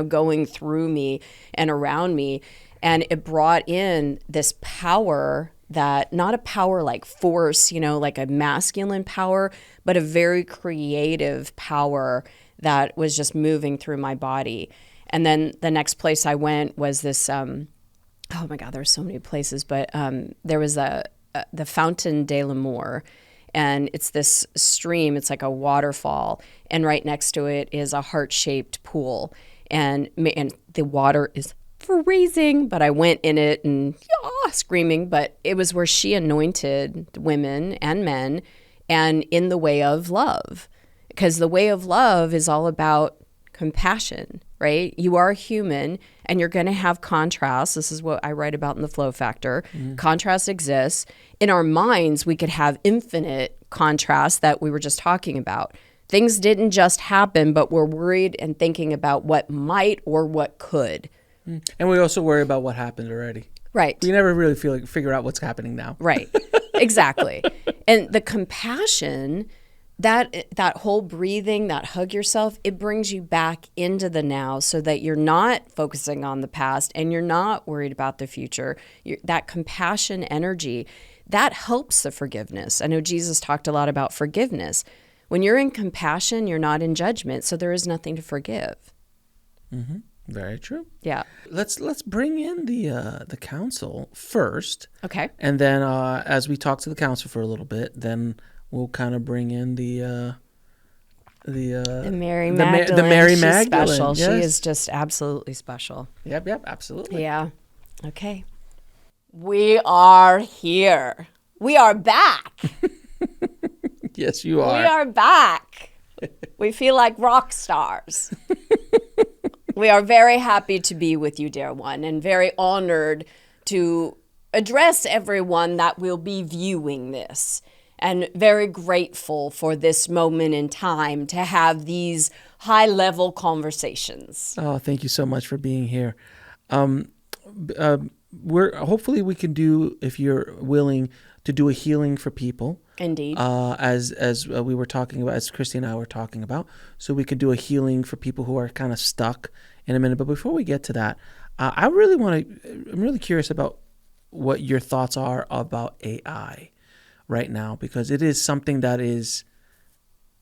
going through me and around me. And it brought in this power that, not a power like force, like a masculine power, but a very creative power that was just moving through my body. And then the next place I went was this, oh my God, there were so many places, but there was the Fountain de l'Amour. And it's this stream, it's like a waterfall. And right next to it is a heart-shaped pool. And the water is freezing, but I went in it and screaming. But it was where she anointed women and men, and in the way of love. Because the way of love is all about compassion, right? You are human and you're going to have contrast. This is what I write about in the Flow Factor. Contrast exists. In our minds, we could have infinite contrast that we were just talking about. Things didn't just happen, but we're worried and thinking about what might or what could. And we also worry about what happened already. Right. We never really figure out what's happening now. Right. Exactly. And the compassion, that whole breathing, that hug yourself, it brings you back into the now so that you're not focusing on the past and you're not worried about the future. That compassion energy, that helps the forgiveness. I know Jesus talked a lot about forgiveness. When you're in compassion, you're not in judgment, so there is nothing to forgive. Mm-hmm. Very true. Yeah. Let's bring in the council first. Okay. And then as we talk to the council for a little bit, then we'll kind of bring in the Mary Magdalene. The Mary She's Magdalene. special. Yes. She is just absolutely special. Yep, absolutely. Yeah. Okay. We are here. We are back. Yes, you are. We are back. We feel like rock stars. We are very happy to be with you, dear one, and very honored to address everyone that will be viewing this, and very grateful for this moment in time to have these high-level conversations. Oh, thank you so much for being here. Hopefully we can do, if you're willing, to do a healing for people. Indeed. As we were talking about, as Christy and I were talking about, so we could do a healing for people who are kind of stuck in a minute. But before we get to that, I'm really curious about what your thoughts are about AI right now, because it is something that is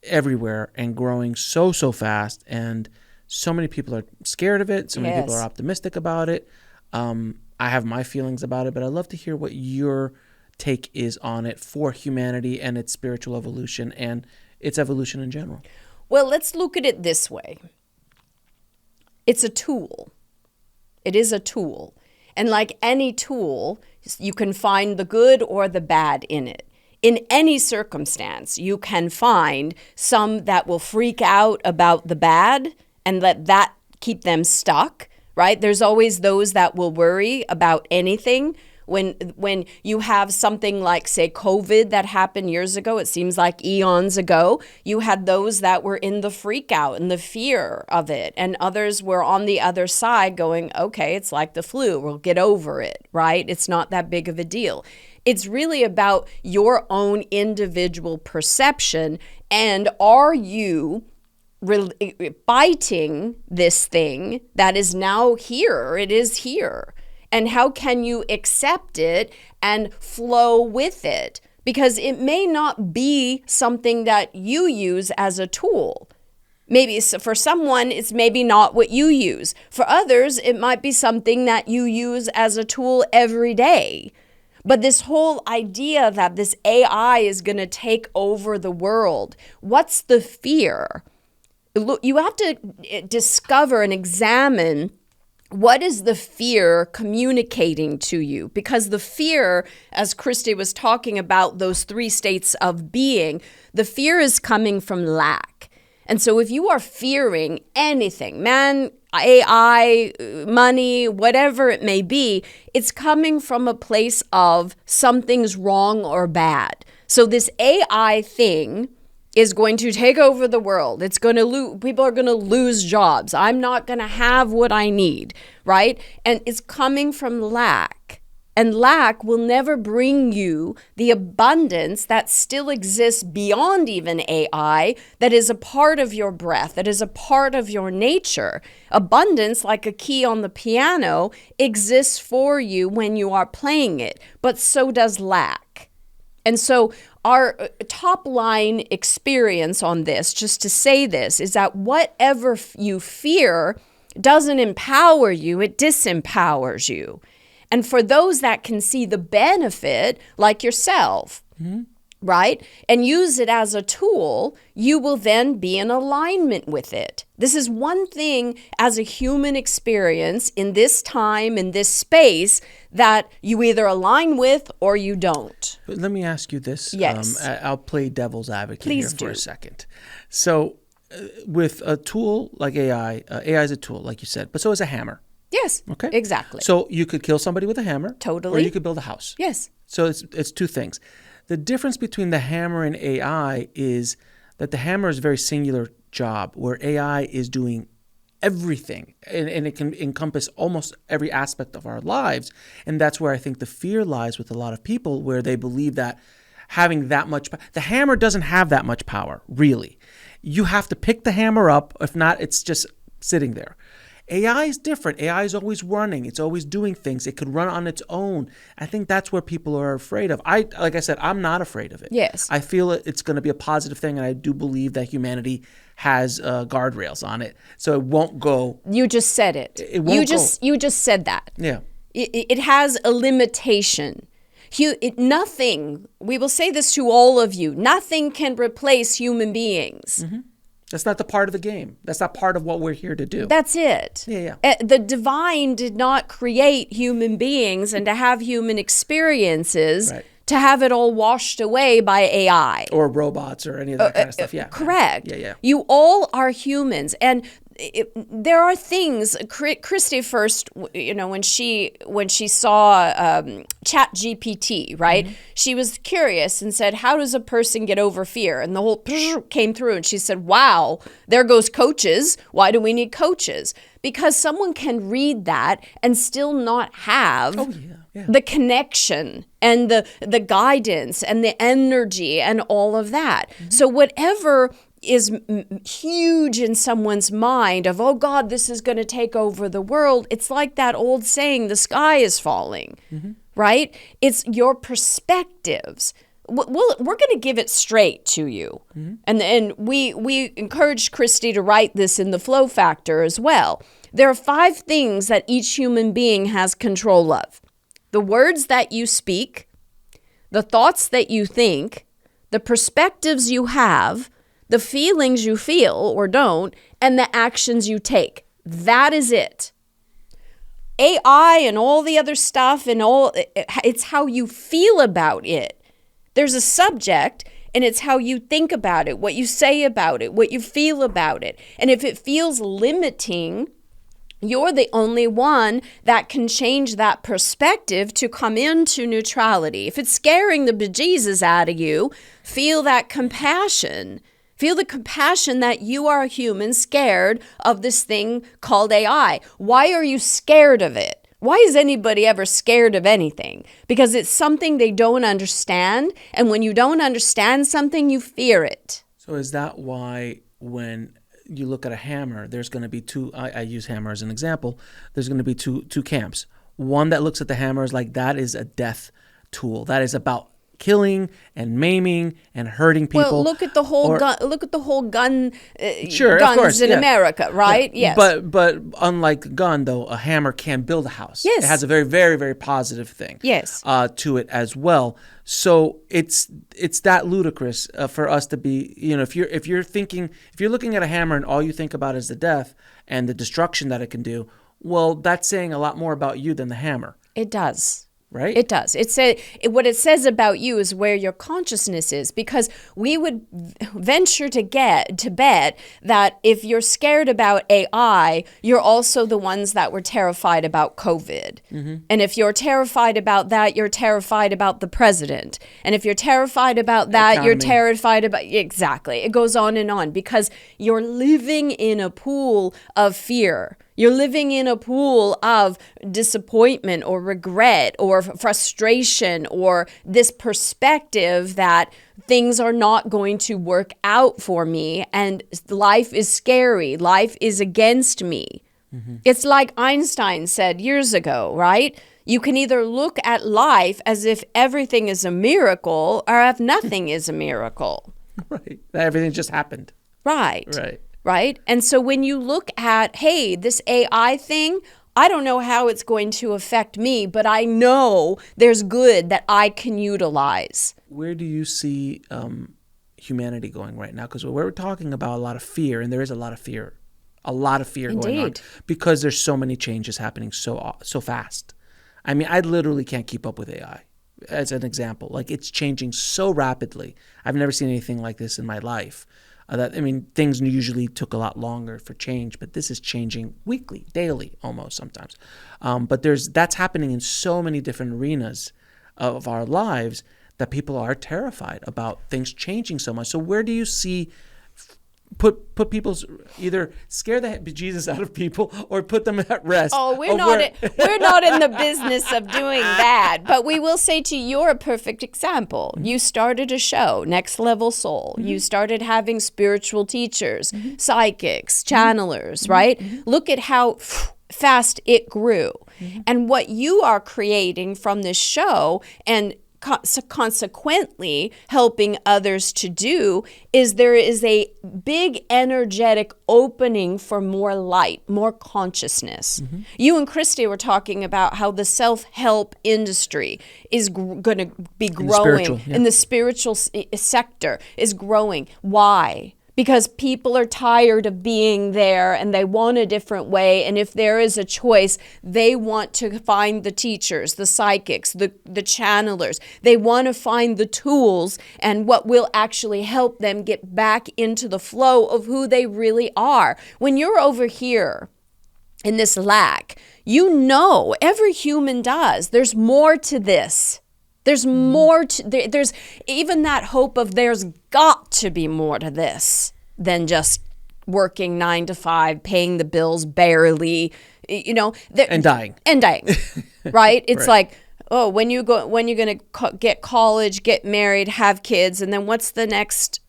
everywhere and growing so fast, and so many people are scared of it. So many people are optimistic about it. I have my feelings about it, but I'd love to hear what your take is on it for humanity and its spiritual evolution and its evolution in general. Well, let's look at it this way. It's a tool. It is a tool. And like any tool, you can find the good or the bad in it. In any circumstance, you can find some that will freak out about the bad and let that keep them stuck, right? There's always those that will worry about anything. When you have something like, say, COVID that happened years ago, it seems like eons ago, you had those that were in the freak out and the fear of it. And others were on the other side going, okay, it's like the flu, we'll get over it, right? It's not that big of a deal. It's really about your own individual perception. And are you biting this thing that is now here? It is here. And how can you accept it and flow with it? Because it may not be something that you use as a tool. Maybe for someone, it's maybe not what you use. For others, it might be something that you use as a tool every day. But this whole idea that this AI is going to take over the world, what's the fear? Look, you have to discover and examine what is the fear communicating to you? Because the fear, as Christy was talking about, those 3 states of being, the fear is coming from lack. And so if you are fearing anything, man, AI, money, whatever it may be, it's coming from a place of something's wrong or bad. So this AI thing is going to take over the world. It's going to people are going to lose jobs. I'm not going to have what I need, right? And it's coming from lack. And lack will never bring you the abundance that still exists beyond even AI, that is a part of your breath, that is a part of your nature. Abundance, like a key on the piano, exists for you when you are playing it, but so does lack. And so our top line experience on this, just to say this, is that whatever you fear doesn't empower you, it disempowers you. And for those that can see the benefit, like yourself, right, and use it as a tool, you will then be in alignment with it. This is one thing as a human experience in this time, in this space, that you either align with or you don't. But let me ask you this. Yes. I'll play devil's advocate Please here for do. a second. So with a tool like AI, AI is a tool, like you said, but so is a hammer. Yes, Okay. exactly. So you could kill somebody with a hammer. Totally. Or you could build a house. Yes. So it's two things. The difference between the hammer and AI is that the hammer is a very singular job, where AI is doing everything, and it can encompass almost every aspect of our lives. And that's where I think the fear lies with a lot of people, where they believe that having that much, the hammer doesn't have that much power, really. You have to pick the hammer up. If not, it's just sitting there. AI is different. AI is always running. It's always doing things. It could run on its own. I think that's where people are afraid of. Like I said, I'm not afraid of it. Yes. I feel it's going to be a positive thing, and I do believe that humanity has guardrails on it, so it won't go. You just said it. It won't You just said that. Yeah. It has a limitation. Nothing, we will say this to all of you, nothing can replace human beings. Mm-hmm. That's not the part of the game. That's not part of what we're here to do. That's it. Yeah. The divine did not create human beings and to have human experiences, Right. to have it all washed away by AI. Or robots or any of that kind of stuff. Yeah. Correct. Yeah. You all are humans. And there are things, Christy first, when she saw Chat GPT, right? Mm-hmm. She was curious and said, how does a person get over fear? And the whole came through, and she said, wow, there goes coaches. Why do we need coaches? Because someone can read that and still not have the connection and the guidance and the energy and all of that. Mm-hmm. So whatever is huge in someone's mind of, oh God, this is going to take over the world. It's like that old saying, the sky is falling, right? It's your perspectives. We're going to give it straight to you. And we encouraged Christy to write this in the Flow Factor as well. There are 5 things that each human being has control of: the words that you speak, the thoughts that you think, the perspectives you have, the feelings you feel or don't, and the actions you take. That is it. AI and all the other stuff and it's how you feel about it. There's a subject, and it's how you think about it, what you say about it, what you feel about it. And if it feels limiting, you're the only one that can change that perspective to come into neutrality. If it's scaring the bejesus out of you, feel that compassion. Feel the compassion that you are a human scared of this thing called AI. Why are you scared of it? Why is anybody ever scared of anything? Because it's something they don't understand. And when you don't understand something, you fear it. So is that why when you look at a hammer, there's going to be two, I use hammer as an example, there's going to be two camps. One that looks at the hammer is like, that is a death tool. That is about killing and maiming and hurting people. Well, look at the whole gun. Look at the whole gun. Sure, guns of course, in America, right? Yeah. Yes. But unlike a gun, though, a hammer can build a house. Yes. It has a very, very, very positive thing. Yes. To it as well. So it's that ludicrous for us to be, if you're looking at a hammer and all you think about is the death and the destruction that it can do, well, that's saying a lot more about you than the hammer. It does. Right? It does. What it says about you is where your consciousness is, because we would venture to bet that if you're scared about AI, you're also the ones that were terrified about COVID. Mm-hmm. And if you're terrified about that, you're terrified about the president. And if you're terrified about that, you're terrified about... Exactly. It goes on, because you're living in a pool of fear. You're living in a pool of disappointment or regret or frustration or this perspective that things are not going to work out for me and life is scary. Life is against me. Mm-hmm. It's like Einstein said years ago, right? You can either look at life as if everything is a miracle or if nothing is a miracle. Right. Everything just happened. Right. Right. Right. And so when you look at, hey, this AI thing, I don't know how it's going to affect me, but I know there's good that I can utilize. Where do you see humanity going right now? Because we're talking about a lot of fear, and there is a lot of fear Indeed. Going on because there's so many changes happening so fast. I mean, I literally can't keep up with AI as an example. Like, it's changing so rapidly. I've never seen anything like this in my life. Things usually took a lot longer for change, but this is changing weekly, daily, almost sometimes. But that's happening in so many different arenas of our lives that people are terrified about things changing so much. So where do you see put people's, either scare the bejesus out of people or put them at rest? Oh, we're not in the business of doing that. But we will say to you, you're a perfect example. Mm-hmm. You started a show, Next Level Soul. Mm-hmm. You started having spiritual teachers, mm-hmm. psychics, channelers, mm-hmm. right? Mm-hmm. Look at how fast it grew. Mm-hmm. And what you are creating from this show and consequently helping others to do is there is a big energetic opening for more light, more consciousness. Mm-hmm. You and Christy were talking about how the self-help industry is going to be growing in the spiritual sector is growing. Why? Because people are tired of being there and they want a different way. And if there is a choice, they want to find the teachers, the psychics, the channelers. They want to find the tools and what will actually help them get back into the flow of who they really are. When you're over here in this lack, you know, every human does. There's more to this. There's more to, there's even that hope of there's got to be more to this than just working 9 to 5, paying the bills barely, and dying. Right? It's right. Like, oh, when you're going to get college, get married, have kids, and then what's the next?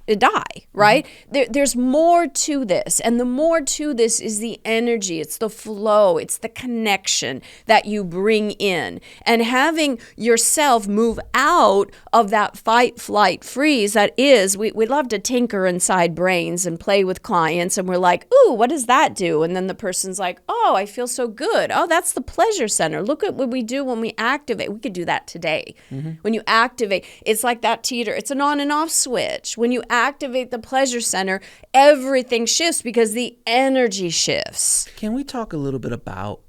Die, right? Mm-hmm. There's more to this. And the more to this is the energy. It's the flow. It's the connection that you bring in. And having yourself move out of that fight, flight, freeze that is, we love to tinker inside brains and play with clients. And we're like, ooh, what does that do? And then the person's like, oh, I feel so good. Oh, that's the pleasure center. Look at what we do when we activate. We could do that today. Mm-hmm. When you activate, it's like that teeter. It's an on and off switch. When you activate the pleasure center, everything shifts because the energy shifts. Can we talk a little bit about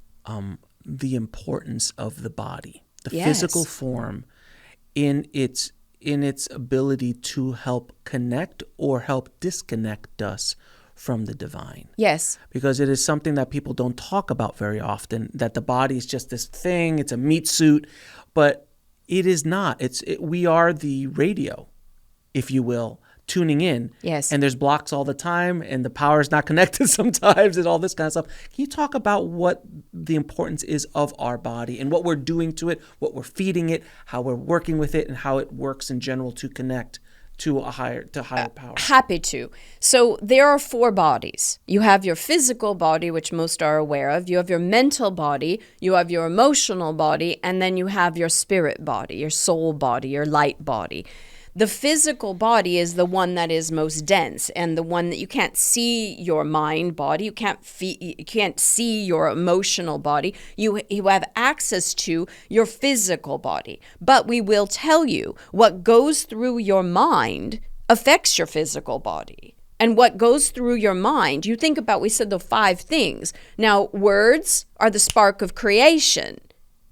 the importance of the body, the yes. physical form, in its ability to help connect or help disconnect us from the divine? Yes. Because it is something that people don't talk about very often, that the body is just this thing, it's a meat suit, but it is not. We are the radio, if you will, tuning in. Yes. And there's blocks all the time and the power is not connected sometimes and all this kind of stuff. Can you talk about what the importance is of our body and what we're doing to it, what we're feeding it, how we're working with it, and how it works in general to connect to higher power? Happy to. So there are 4 bodies. You have your physical body, which most are aware of. You have your mental body. You have your emotional body. And then you have your spirit body, your soul body, your light body. The physical body is the one that is most dense and the one that you can't see your mind body. You can't see your emotional body. You have access to your physical body. But we will tell you what goes through your mind affects your physical body. And what goes through your mind, you think about, we said the 5 things. Now, words are the spark of creation.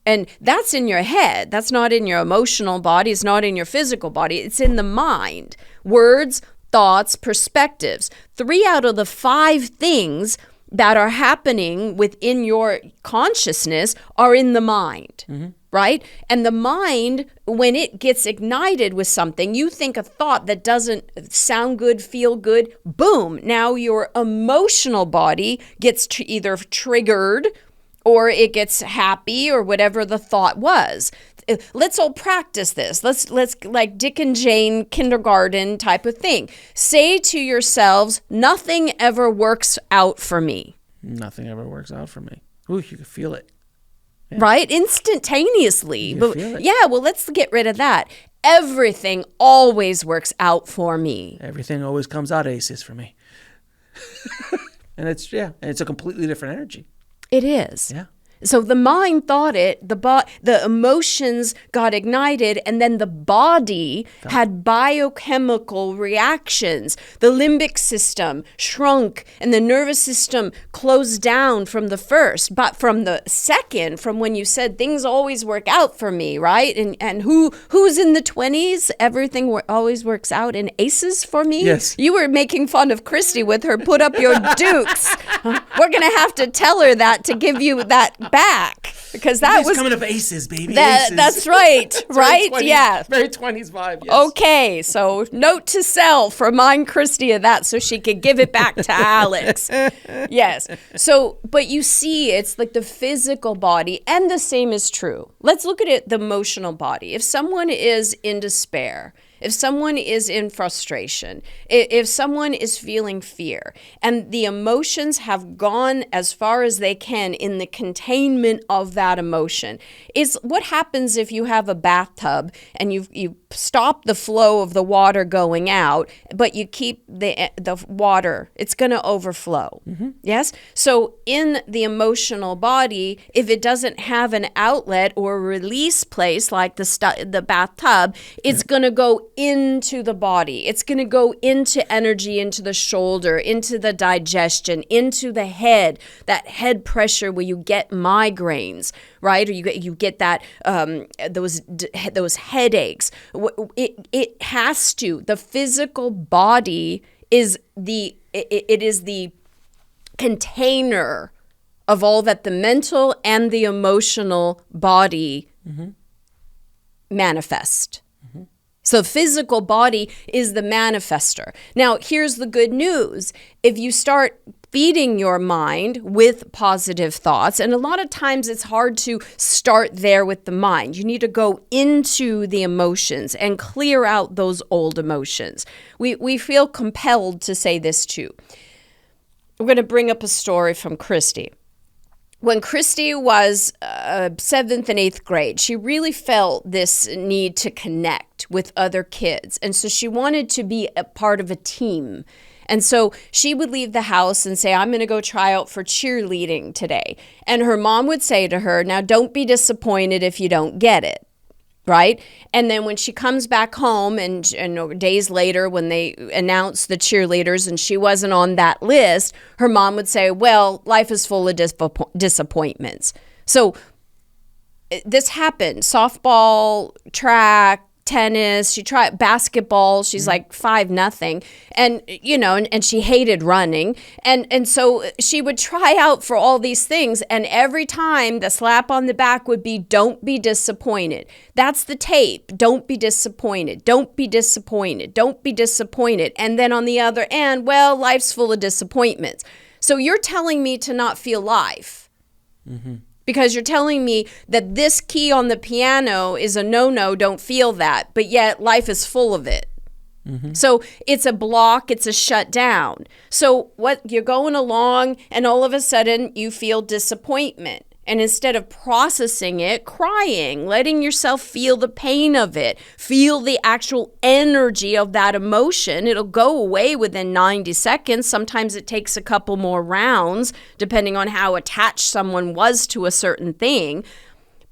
And that's in your head. That's not in your emotional body. It's not in your physical body. It's in the mind. Words, thoughts, perspectives. 3 out of the 5 things that are happening within your consciousness are in the mind. Mm-hmm. right? And the mind, when it gets ignited with something, you think a thought that doesn't sound good, feel good, boom, now your emotional body gets either triggered or it gets happy or whatever the thought was. Let's all practice this. Let's like Dick and Jane kindergarten type of thing. Say to yourselves, nothing ever works out for me. Nothing ever works out for me. Ooh, you can feel it. Yeah. Right? Instantaneously. Feel it. Yeah, well, let's get rid of that. Everything always works out for me. Everything always comes out aces for me. And it's a completely different energy. It is. Yeah. So the mind thought it, the emotions got ignited, and then the body had biochemical reactions. The limbic system shrunk, and the nervous system closed down from the first. But from the second, from when you said things always work out for me, right? And who's in the 20s? Everything always works out in aces for me? Yes. You were making fun of Christy with her put up your dukes. We're going to have to tell her that to give you that back, because that was coming up aces, baby. Aces. That's right. Right? 20s, yeah. Very 20s vibe. Yes. Okay, so note to self, remind Christy of that so she could give it back to Alex. Yes. So, but you see, it's like the physical body, and the same is true. Let's look at it, the emotional body. If someone is in despair, if someone is in frustration, if someone is feeling fear, and the emotions have gone as far as they can in the containment of that emotion, is what happens if you have a bathtub and you stop the flow of the water going out, but you keep the water, it's going to overflow. Mm-hmm. Yes? So in the emotional body, if it doesn't have an outlet or a release place like the bathtub, it's going to go into the body. It's going to go into energy, into the shoulder, into the digestion, into the head, that head pressure where you get migraines, right? Or you get that those headaches. It has to. The physical body is the container of all that the mental and the emotional body manifest. So physical body is the manifester. Now, here's the good news. If you start feeding your mind with positive thoughts, and a lot of times it's hard to start there with the mind. You need to go into the emotions and clear out those old emotions. We feel compelled to say this too. We're going to bring up a story from Christy. When Christy was 7th and 8th grade, she really felt this need to connect with other kids. And so she wanted to be a part of a team. And so she would leave the house and say, I'm going to go try out for cheerleading today. And her mom would say to her, now don't be disappointed if you don't get it. Right? And then when she comes back home and days later when they announce the cheerleaders and she wasn't on that list, her mom would say, well, life is full of disappointments. So this happened. Softball, track, tennis, she tried basketball. She's like 5-0. And, and she hated running. And so she would try out for all these things. And every time the slap on the back would be, don't be disappointed. That's the tape. Don't be disappointed. Don't be disappointed. Don't be disappointed. And then on the other end, well, life's full of disappointments. So you're telling me to not feel life. Mm-hmm. Because you're telling me that this key on the piano is a no-no, don't feel that, but yet life is full of it. Mm-hmm. So it's a block, it's a shutdown. So what you're going along and all of a sudden you feel disappointment. And instead of processing it, crying, letting yourself feel the pain of it, feel the actual energy of that emotion, it'll go away within 90 seconds. Sometimes it takes a couple more rounds, depending on how attached someone was to a certain thing.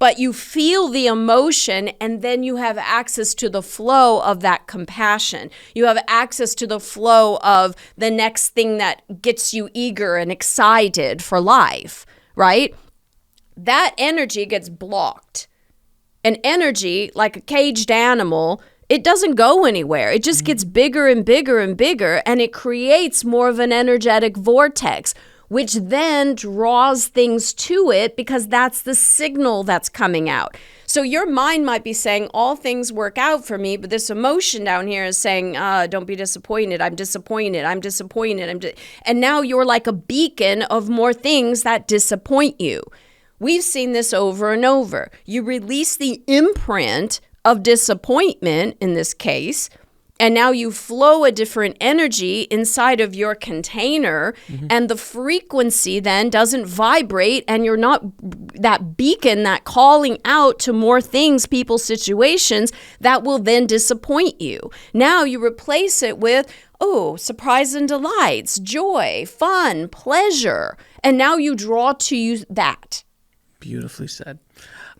But you feel the emotion, and then you have access to the flow of that compassion. You have access to the flow of the next thing that gets you eager and excited for life, right? That energy gets blocked. And energy, like a caged animal, it doesn't go anywhere. It just gets bigger and bigger and bigger, and it creates more of an energetic vortex. which then draws things to it because that's the signal that's coming out. So your mind might be saying, all things work out for me, but this emotion down here is saying, don't be disappointed. I'm disappointed. I'm disappointed. And now you're like a beacon of more things that disappoint you. We've seen this over and over. You release the imprint of disappointment in this case, and now you flow a different energy inside of your container, and the frequency then doesn't vibrate, and you're not that beacon that calling out to more things, people, situations that will then disappoint you. Now you replace it with, surprise and delights, joy, fun, pleasure, and now you draw to you that. Beautifully said.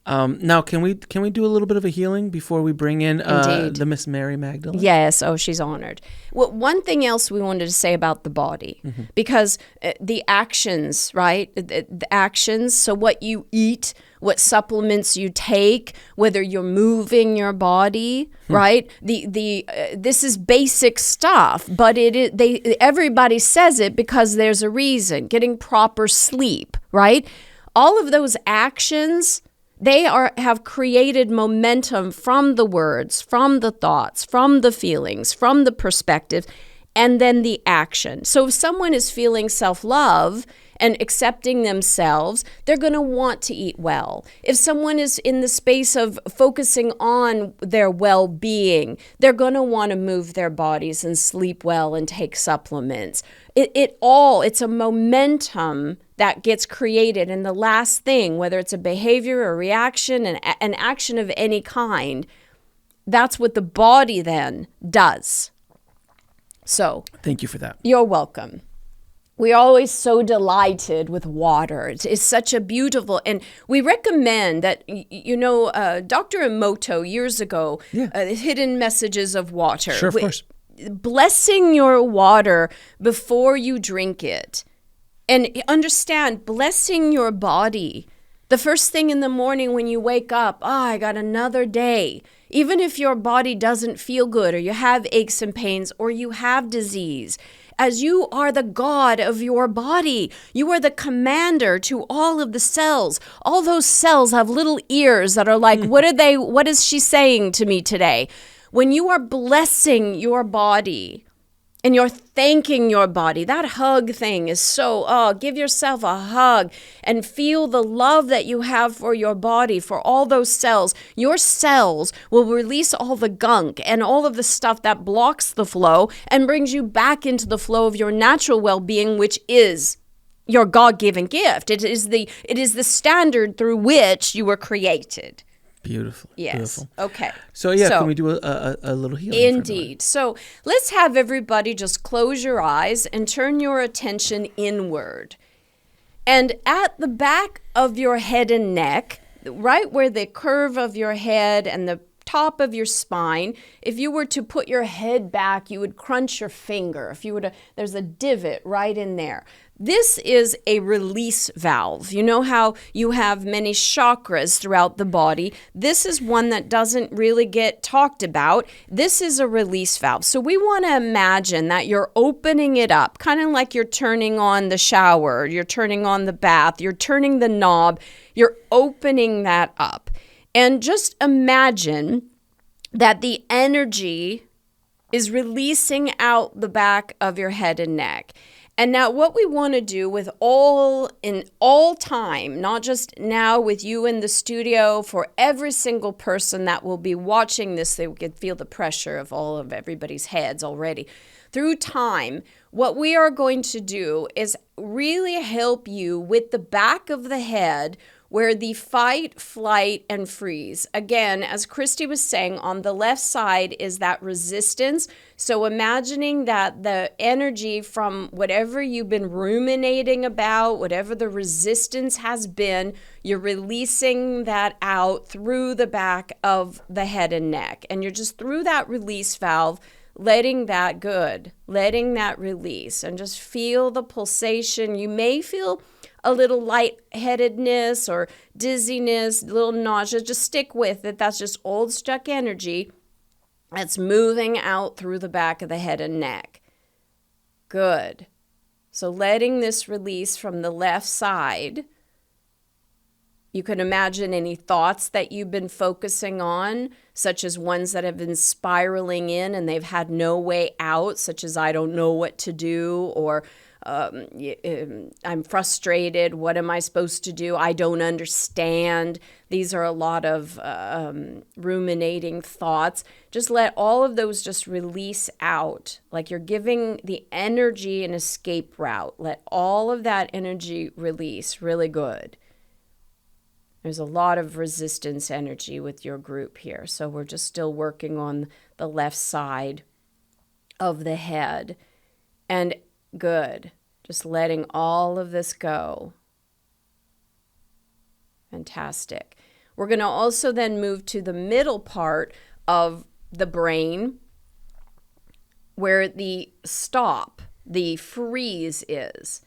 Now, can we do a little bit of a healing before we bring in the Miss Mary Magdalene? Yes. Oh, she's honored. Well, one thing else we wanted to say about the body, because the actions, right? The actions. So what you eat, what supplements you take, whether you're moving your body, right? This is basic stuff, but everybody says it because there's a reason. Getting proper sleep, right? All of those actions, they have created momentum from the words, from the thoughts, from the feelings, from the perspective, and then the action. So if someone is feeling self-love and accepting themselves, they're going to want to eat well. If someone is in the space of focusing on their well-being, they're going to want to move their bodies and sleep well and take supplements. It's a momentum that gets created. And the last thing, whether it's a behavior, a reaction, an action of any kind, that's what the body then does. So thank you for that. You're welcome. We're always so delighted with water. It's such a beautiful, and we recommend that, Dr. Emoto years ago, Hidden Messages of Water. Sure, of course. Blessing your water before you drink it. And understand, blessing your body. The first thing in the morning when you wake up, I got another day. Even if your body doesn't feel good, or you have aches and pains, or you have disease, as you are the God of your body, you are the commander to all of the cells. All those cells have little ears that are like, what is she saying to me today? When you are blessing your body, and you're thanking your body. That hug thing is so, give yourself a hug and feel the love that you have for your body, for all those cells. Your cells will release all the gunk and all of the stuff that blocks the flow and brings you back into the flow of your natural well-being, which is your God-given gift. It is the standard through which you were created. Beautiful. Yes. Beautiful. Okay. So can we do a little healing? Indeed. So let's have everybody just close your eyes and turn your attention inward. And at the back of your head and neck, right where the curve of your head and the top of your spine, if you were to put your head back, you would crunch your finger. There's a divot right in there. This is a release valve. You know how you have many chakras throughout the body? This is one that doesn't really get talked about. This is a release valve. So we want to imagine that you're opening it up, kind of like you're turning on the shower, you're turning on the bath, you're turning the knob, you're opening that up. And just imagine that the energy is releasing out the back of your head and neck. And now what we want to do in all time, not just now with you in the studio, for every single person that will be watching this, they can feel the pressure of everybody's heads already. Through time, what we are going to do is really help you with the back of the head, where the fight, flight, and freeze. Again, as Christy was saying, on the left side is that resistance. So imagining that the energy from whatever you've been ruminating about, whatever the resistance has been, you're releasing that out through the back of the head and neck. And you're just through that release valve, letting that release, and just feel the pulsation. You may feel a little lightheadedness or dizziness, a little nausea. Just stick with it. That's just old stuck energy that's moving out through the back of the head and neck. Good. So letting this release from the left side. You can imagine any thoughts that you've been focusing on, such as ones that have been spiraling in and they've had no way out, such as I don't know what to do, or I'm frustrated. What am I supposed to do? I don't understand. These are a lot of ruminating thoughts. Just let all of those just release out, like you're giving the energy an escape route. Let all of that energy release. Really good. There's a lot of resistance energy with your group here. So we're just still working on the left side of the head. And good. Just letting all of this go. Fantastic. We're going to also then move to the middle part of the brain where the stop, the freeze is.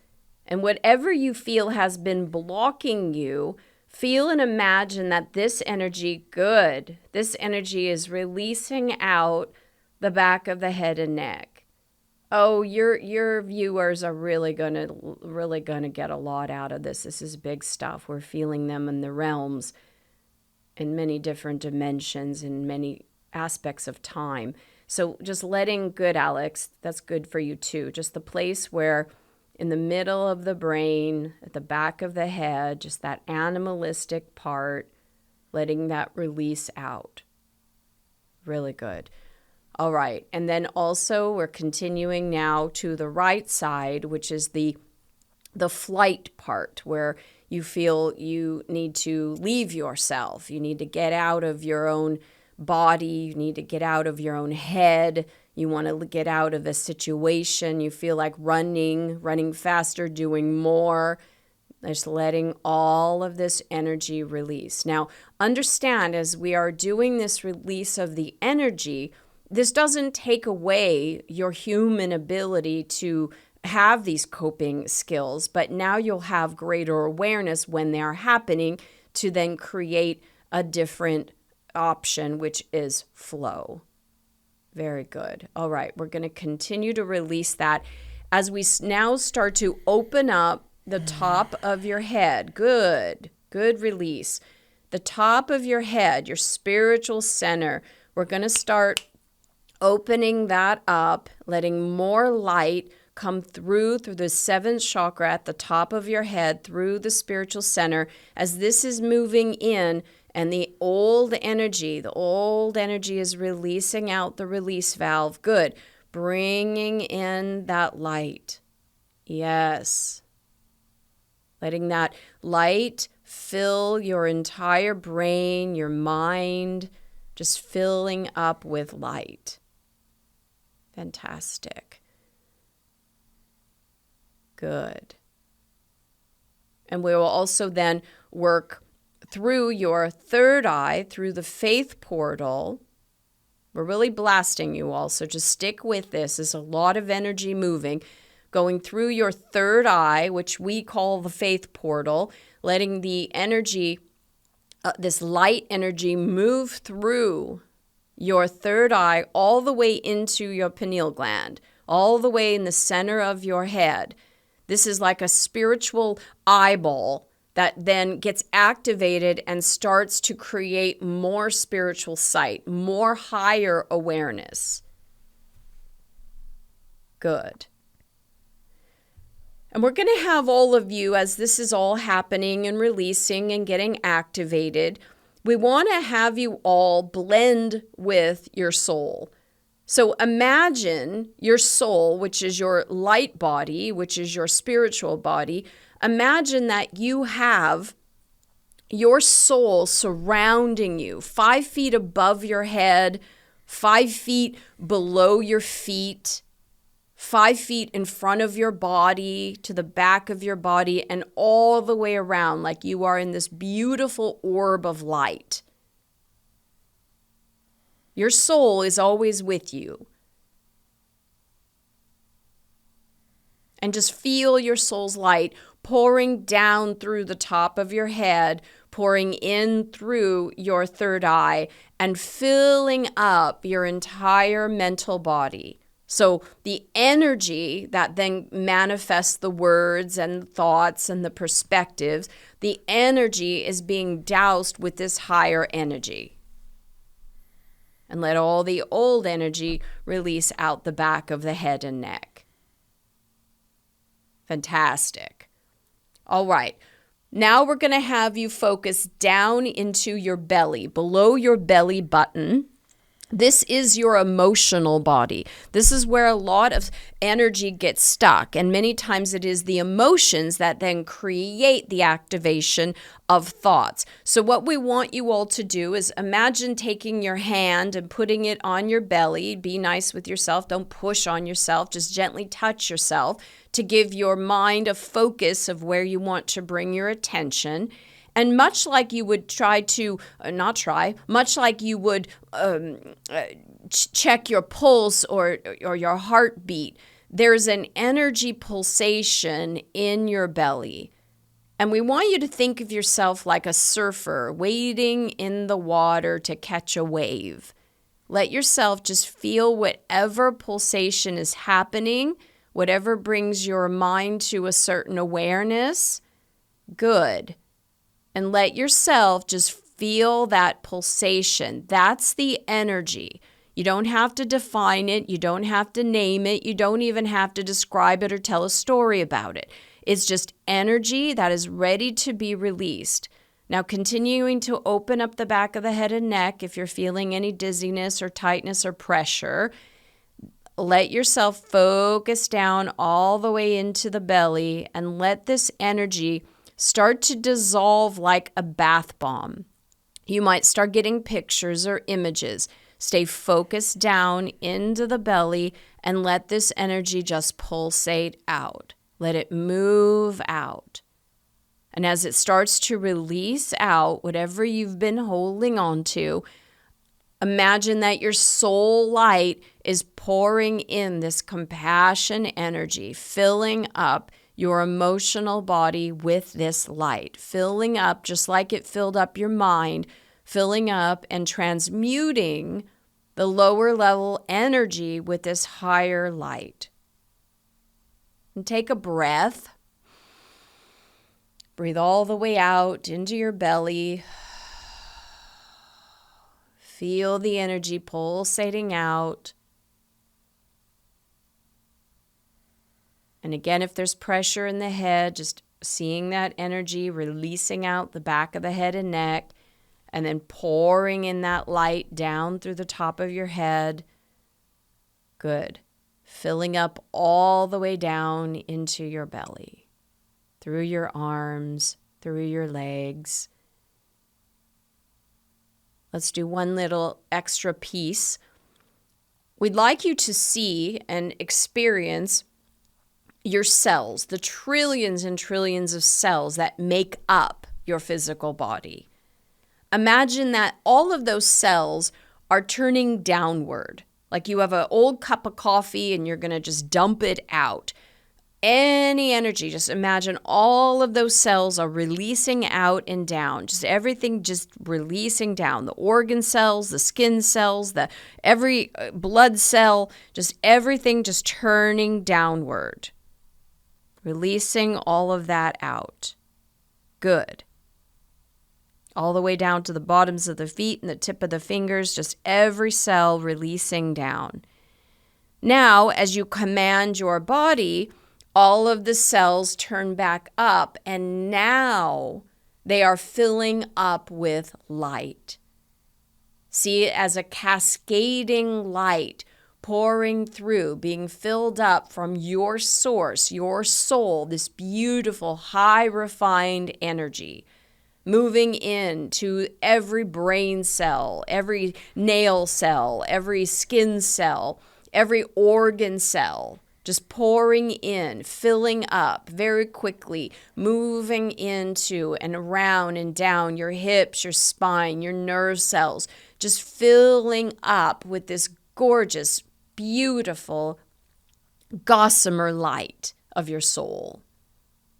And whatever you feel has been blocking you, feel and imagine that this energy, good, this energy is releasing out the back of the head and neck. Oh, your viewers are really gonna get a lot out of this. This is big stuff. We're feeling them in the realms, in many different dimensions, in many aspects of time. So just letting, good, Alex, that's good for you too. Just the place where in the middle of the brain, at the back of the head, just that animalistic part, letting that release out. Really good. All right. And then also we're continuing now to the right side, which is the flight part, where you feel you need to leave yourself. You need to get out of your own body. You need to get out of your own head. You want to get out of a situation. You feel like running faster, doing more. Just letting all of this energy release. Now, understand as we are doing this release of the energy, this doesn't take away your human ability to have these coping skills, but now you'll have greater awareness when they are happening to then create a different option, which is flow. Very good. All right, we're going to continue to release that as we now start to open up the top of your head. Good release. The top of your head, your spiritual center, we're going to start opening that up, letting more light come through the seventh chakra at the top of your head, through the spiritual center, as this is moving in. And the old energy is releasing out the release valve. Good. Bringing in that light. Yes. Letting that light fill your entire brain, your mind, just filling up with light. Fantastic. Good. And we will also then work through your third eye, through the faith portal. We're really blasting you all, so just stick with this. There's a lot of energy moving, going through your third eye, which we call the faith portal, letting the energy, this light energy, move through your third eye all the way into your pineal gland, all the way in the center of your head. This is like a spiritual eyeball that then gets activated and starts to create more spiritual sight, more higher awareness. Good. And we're going to have all of you, as this is all happening and releasing and getting activated, we want to have you all blend with your soul. So imagine your soul, which is your light body, which is your spiritual body. Imagine that you have your soul surrounding you, 5 feet above your head, 5 feet below your feet, 5 feet in front of your body, to the back of your body, and all the way around, like you are in this beautiful orb of light. Your soul is always with you. And just feel your soul's light pouring down through the top of your head, pouring in through your third eye, and filling up your entire mental body. So the energy that then manifests the words and thoughts and the perspectives, the energy is being doused with this higher energy. And let all the old energy release out the back of the head and neck. Fantastic. All right. Now we're going to have you focus down into your belly, below your belly button. This is your emotional body. This is where a lot of energy gets stuck. And many times it is the emotions that then create the activation of thoughts. So what we want you all to do is imagine taking your hand and putting it on your belly. Be nice with yourself. Don't push on yourself. Just gently touch yourself to give your mind a focus of where you want to bring your attention. And much like you would much like you would check your pulse or your heartbeat, there's an energy pulsation in your belly. And we want you to think of yourself like a surfer wading in the water to catch a wave. Let yourself just feel whatever pulsation is happening, whatever brings your mind to a certain awareness. Good. And let yourself just feel that pulsation. That's the energy. You don't have to define it. You don't have to name it. You don't even have to describe it or tell a story about it. It's just energy that is ready to be released. Now, continuing to open up the back of the head and neck if you're feeling any dizziness or tightness or pressure. Let yourself focus down all the way into the belly and let this energy start to dissolve like a bath bomb. You might start getting pictures or images. Stay focused down into the belly and let this energy just pulsate out. Let it move out. And as it starts to release out whatever you've been holding on to, imagine that your soul light is pouring in this compassion energy, filling up your emotional body with this light, filling up just like it filled up your mind, filling up and transmuting the lower level energy with this higher light. And take a breath. Breathe all the way out into your belly. Feel the energy pulsating out. And again, if there's pressure in the head, just seeing that energy releasing out the back of the head and neck, and then pouring in that light down through the top of your head. Good. Filling up all the way down into your belly, through your arms, through your legs. Let's do one little extra piece. We'd like you to see and experience your cells, the trillions and trillions of cells that make up your physical body. Imagine that all of those cells are turning downward. Like you have an old cup of coffee and you're going to just dump it out. Any energy, just imagine all of those cells are releasing out and down. Just everything just releasing down. The organ cells, the skin cells, every blood cell, just everything just turning downward. Releasing all of that out. Good. All the way down to the bottoms of the feet and the tip of the fingers, just every cell releasing down. Now, as you command your body, all of the cells turn back up, and now they are filling up with light. See it as a cascading light pouring through, being filled up from your source, your soul, this beautiful, high refined energy, moving into every brain cell, every nail cell, every skin cell, every organ cell, just pouring in, filling up very quickly, moving into and around and down your hips, your spine, your nerve cells, just filling up with this gorgeous, beautiful, gossamer light of your soul,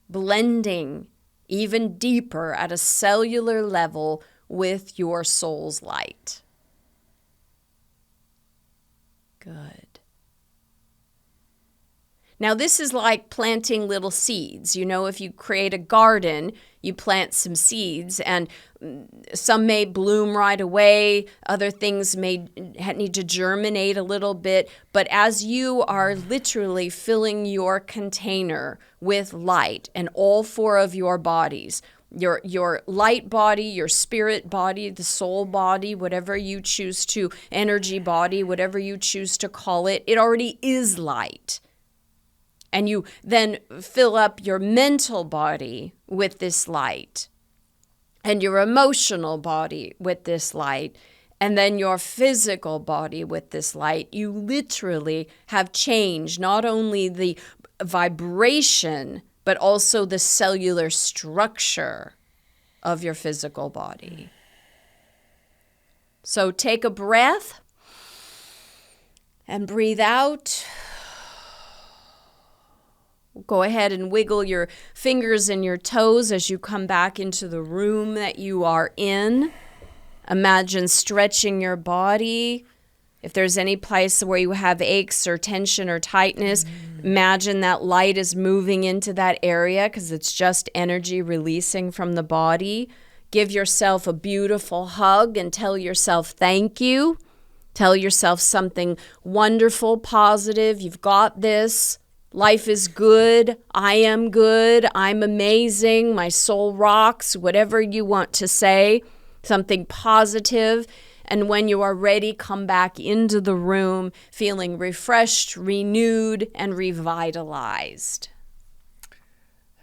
blending even deeper at a cellular level with your soul's light. Good. Now, this is like planting little seeds. You know, if you create a garden, you plant some seeds, and some may bloom right away. Other things may need to germinate a little bit. But as you are literally filling your container with light, and all four of your bodies, your light body, your spirit body, the soul body, whatever you choose to, energy body, whatever you choose to call it, it already is light. And you then fill up your mental body with this light, and your emotional body with this light, and then your physical body with this light. You literally have changed not only the vibration, but also the cellular structure of your physical body. So take a breath and breathe out. Go ahead and wiggle your fingers and your toes as you come back into the room that you are in. Imagine stretching your body. If there's any place where you have aches or tension or tightness, imagine that light is moving into that area, because it's just energy releasing from the body. Give yourself a beautiful hug and tell yourself thank you. Tell yourself something wonderful, positive. You've got this. Life is good. I am good. I'm amazing. My soul rocks. Whatever you want to say, something positive. And when you are ready, come back into the room feeling refreshed, renewed, and revitalized.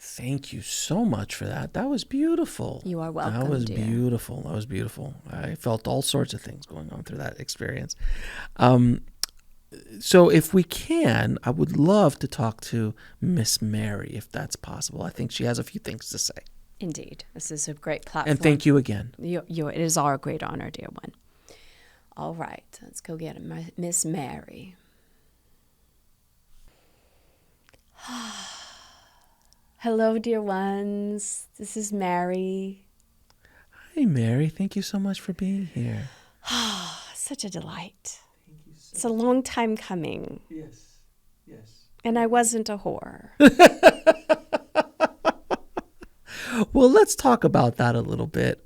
Thank you so much for that. That was beautiful. You are welcome, That was dear. beautiful. That was beautiful. I felt all sorts of things going on through that experience. So if we can, I would love to talk to Miss Mary, if that's possible. I think she has a few things to say. Indeed. This is a great platform. And thank you again. It is our great honor, dear one. All right. Let's go get Miss Mary. Hello, dear ones. This is Mary. Hi, Mary. Thank you so much for being here. Such a delight. It's a long time coming. Yes. And I wasn't a whore. Well, let's talk about that a little bit.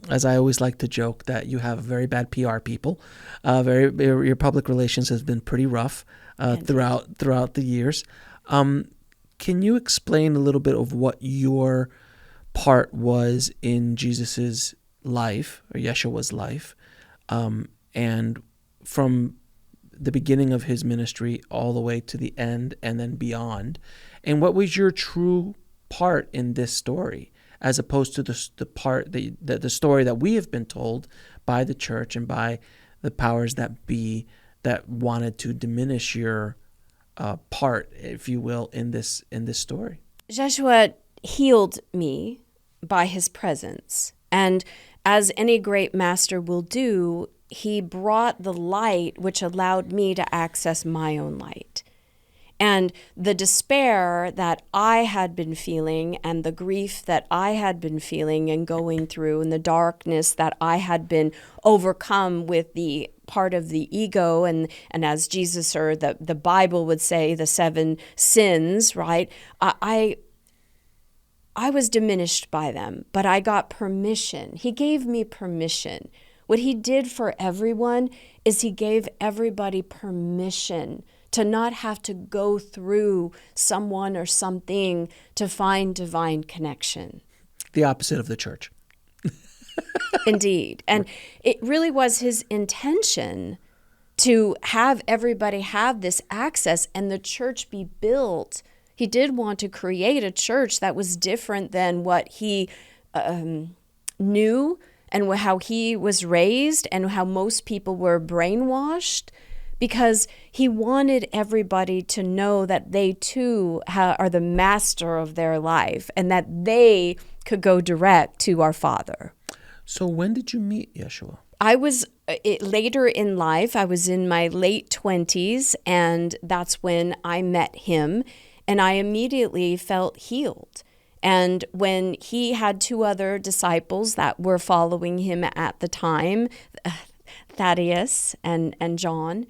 As I always like to joke that you have very bad PR people. Your public relations has been pretty rough throughout the years. Can you explain a little bit of what your part was in Jesus's life, or Yeshua's life, and from the beginning of his ministry all the way to the end and then beyond? And what was your true part in this story, as opposed to the part the story that we have been told by the church and by the powers that be, that wanted to diminish your part, if you will, in this story? Yeshua healed me by his presence. And as any great master will do, he brought the light which allowed me to access my own light. And the despair that I had been feeling, and the grief that I had been feeling and going through, and the darkness that I had been overcome with the part of the ego, and as Jesus or the Bible would say, the 7 sins, right? I was diminished by them, but I got permission. He gave me permission. What he did for everyone is he gave everybody permission to not have to go through someone or something to find divine connection. The opposite of the church. Indeed. And it really was his intention to have everybody have this access and the church be built. He did want to create a church that was different than what he knew and how he was raised and how most people were brainwashed, because he wanted everybody to know that they too are the master of their life and that they could go direct to our Father. So when did you meet Yeshua? I was later in life. I was in my late 20s, and that's when I met him, and I immediately felt healed. And when he had 2 other disciples that were following him at the time, Thaddeus and John,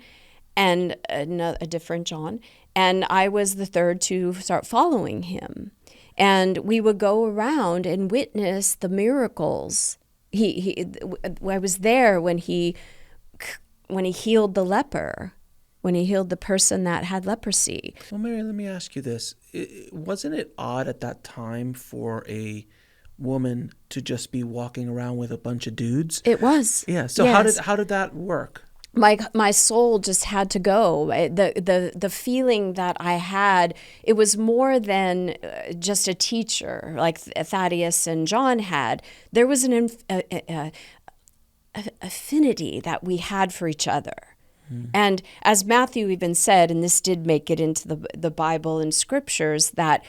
and a different John, And I was the third to start following him. And we would go around and witness the miracles. I was there when he healed the leper, when he healed the person that had leprosy. Well, Mary, let me ask you this. Wasn't it odd at that time for a woman to just be walking around with a bunch of dudes? It was. Yeah. So yes. how did that work? My soul just had to go. The feeling that I had, it was more than just a teacher like Thaddeus and John had. There was an affinity that we had for each other. And as Matthew even said, and this did make it into the Bible and scriptures, that,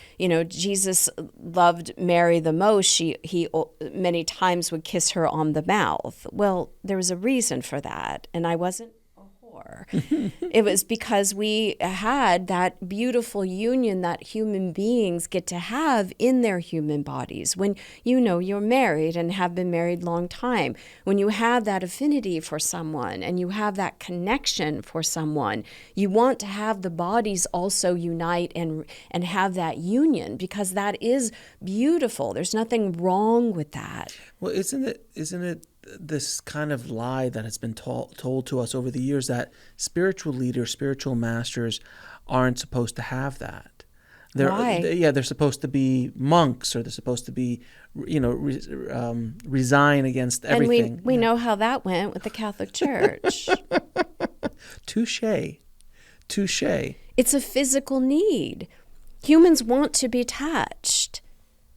Jesus loved Mary the most. He many times would kiss her on the mouth. Well, there was a reason for that, and I wasn't a whore. It was because we had that beautiful union that human beings get to have in their human bodies. When you're married and have been married long time, when you have that affinity for someone and you have that connection for someone, you want to have the bodies also unite and have that union, because that is beautiful. There's nothing wrong with that. Well, isn't it this kind of lie that has been told to us over the years that spiritual leaders, spiritual masters aren't supposed to have that? Why? They're supposed to be monks, or they're supposed to be, resign against everything. And we know how that went with the Catholic Church. Touché. It's a physical need. Humans want to be touched.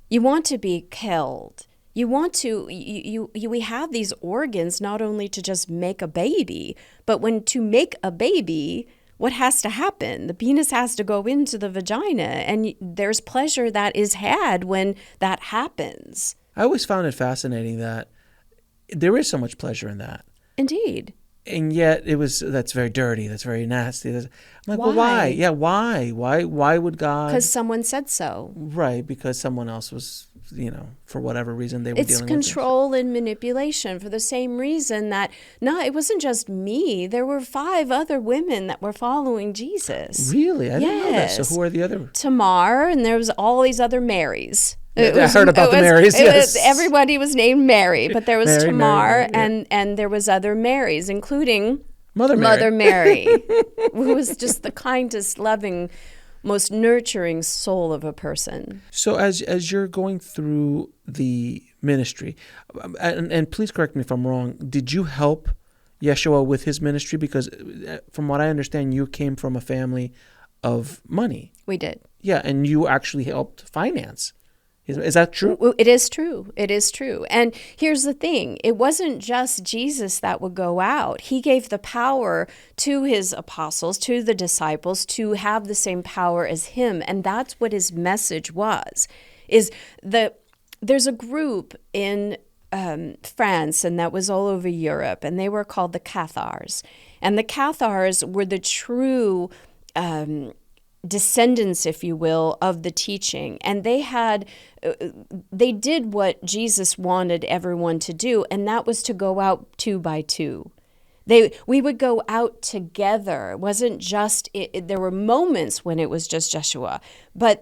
You want to be held. You want to, we have these organs not only to just make a baby, but to make a baby, what has to happen? The penis has to go into the vagina, and there's pleasure that is had when that happens. I always found it fascinating that there is so much pleasure in that. Indeed. And yet that's very dirty. That's very nasty. I'm like, why? Well, why? Yeah, why? Why would God? Because someone said so. Right, because someone else was, for whatever reason they were dealing with. It's control and manipulation, for the same reason that, it wasn't just me. There were 5 other women that were following Jesus. Really? I didn't know that. So who are the other? Tamar, and there was all these other Marys. I heard about the Marys, yes. Everybody was named Mary, but there was Mary, Tamar, Mary, and there was other Marys, including Mother Mary, who was just the kindest, loving, most nurturing soul of a person. So as you're going through the ministry, and please correct me if I'm wrong, did you help Yeshua with his ministry? Because from what I understand, you came from a family of money. We did. Yeah, and you actually helped finance. Is that true? It is true. It is true. And here's the thing. It wasn't just Jesus that would go out. He gave the power to his apostles, to the disciples, to have the same power as him. And that's what his message was. There's a group in France, and that was all over Europe, and they were called the Cathars. And the Cathars were the true descendants, if you will, of the teaching. And they did what Jesus wanted everyone to do, and that was to go out 2 by 2. We would go out together. It wasn't just, there were moments when it was just Joshua, but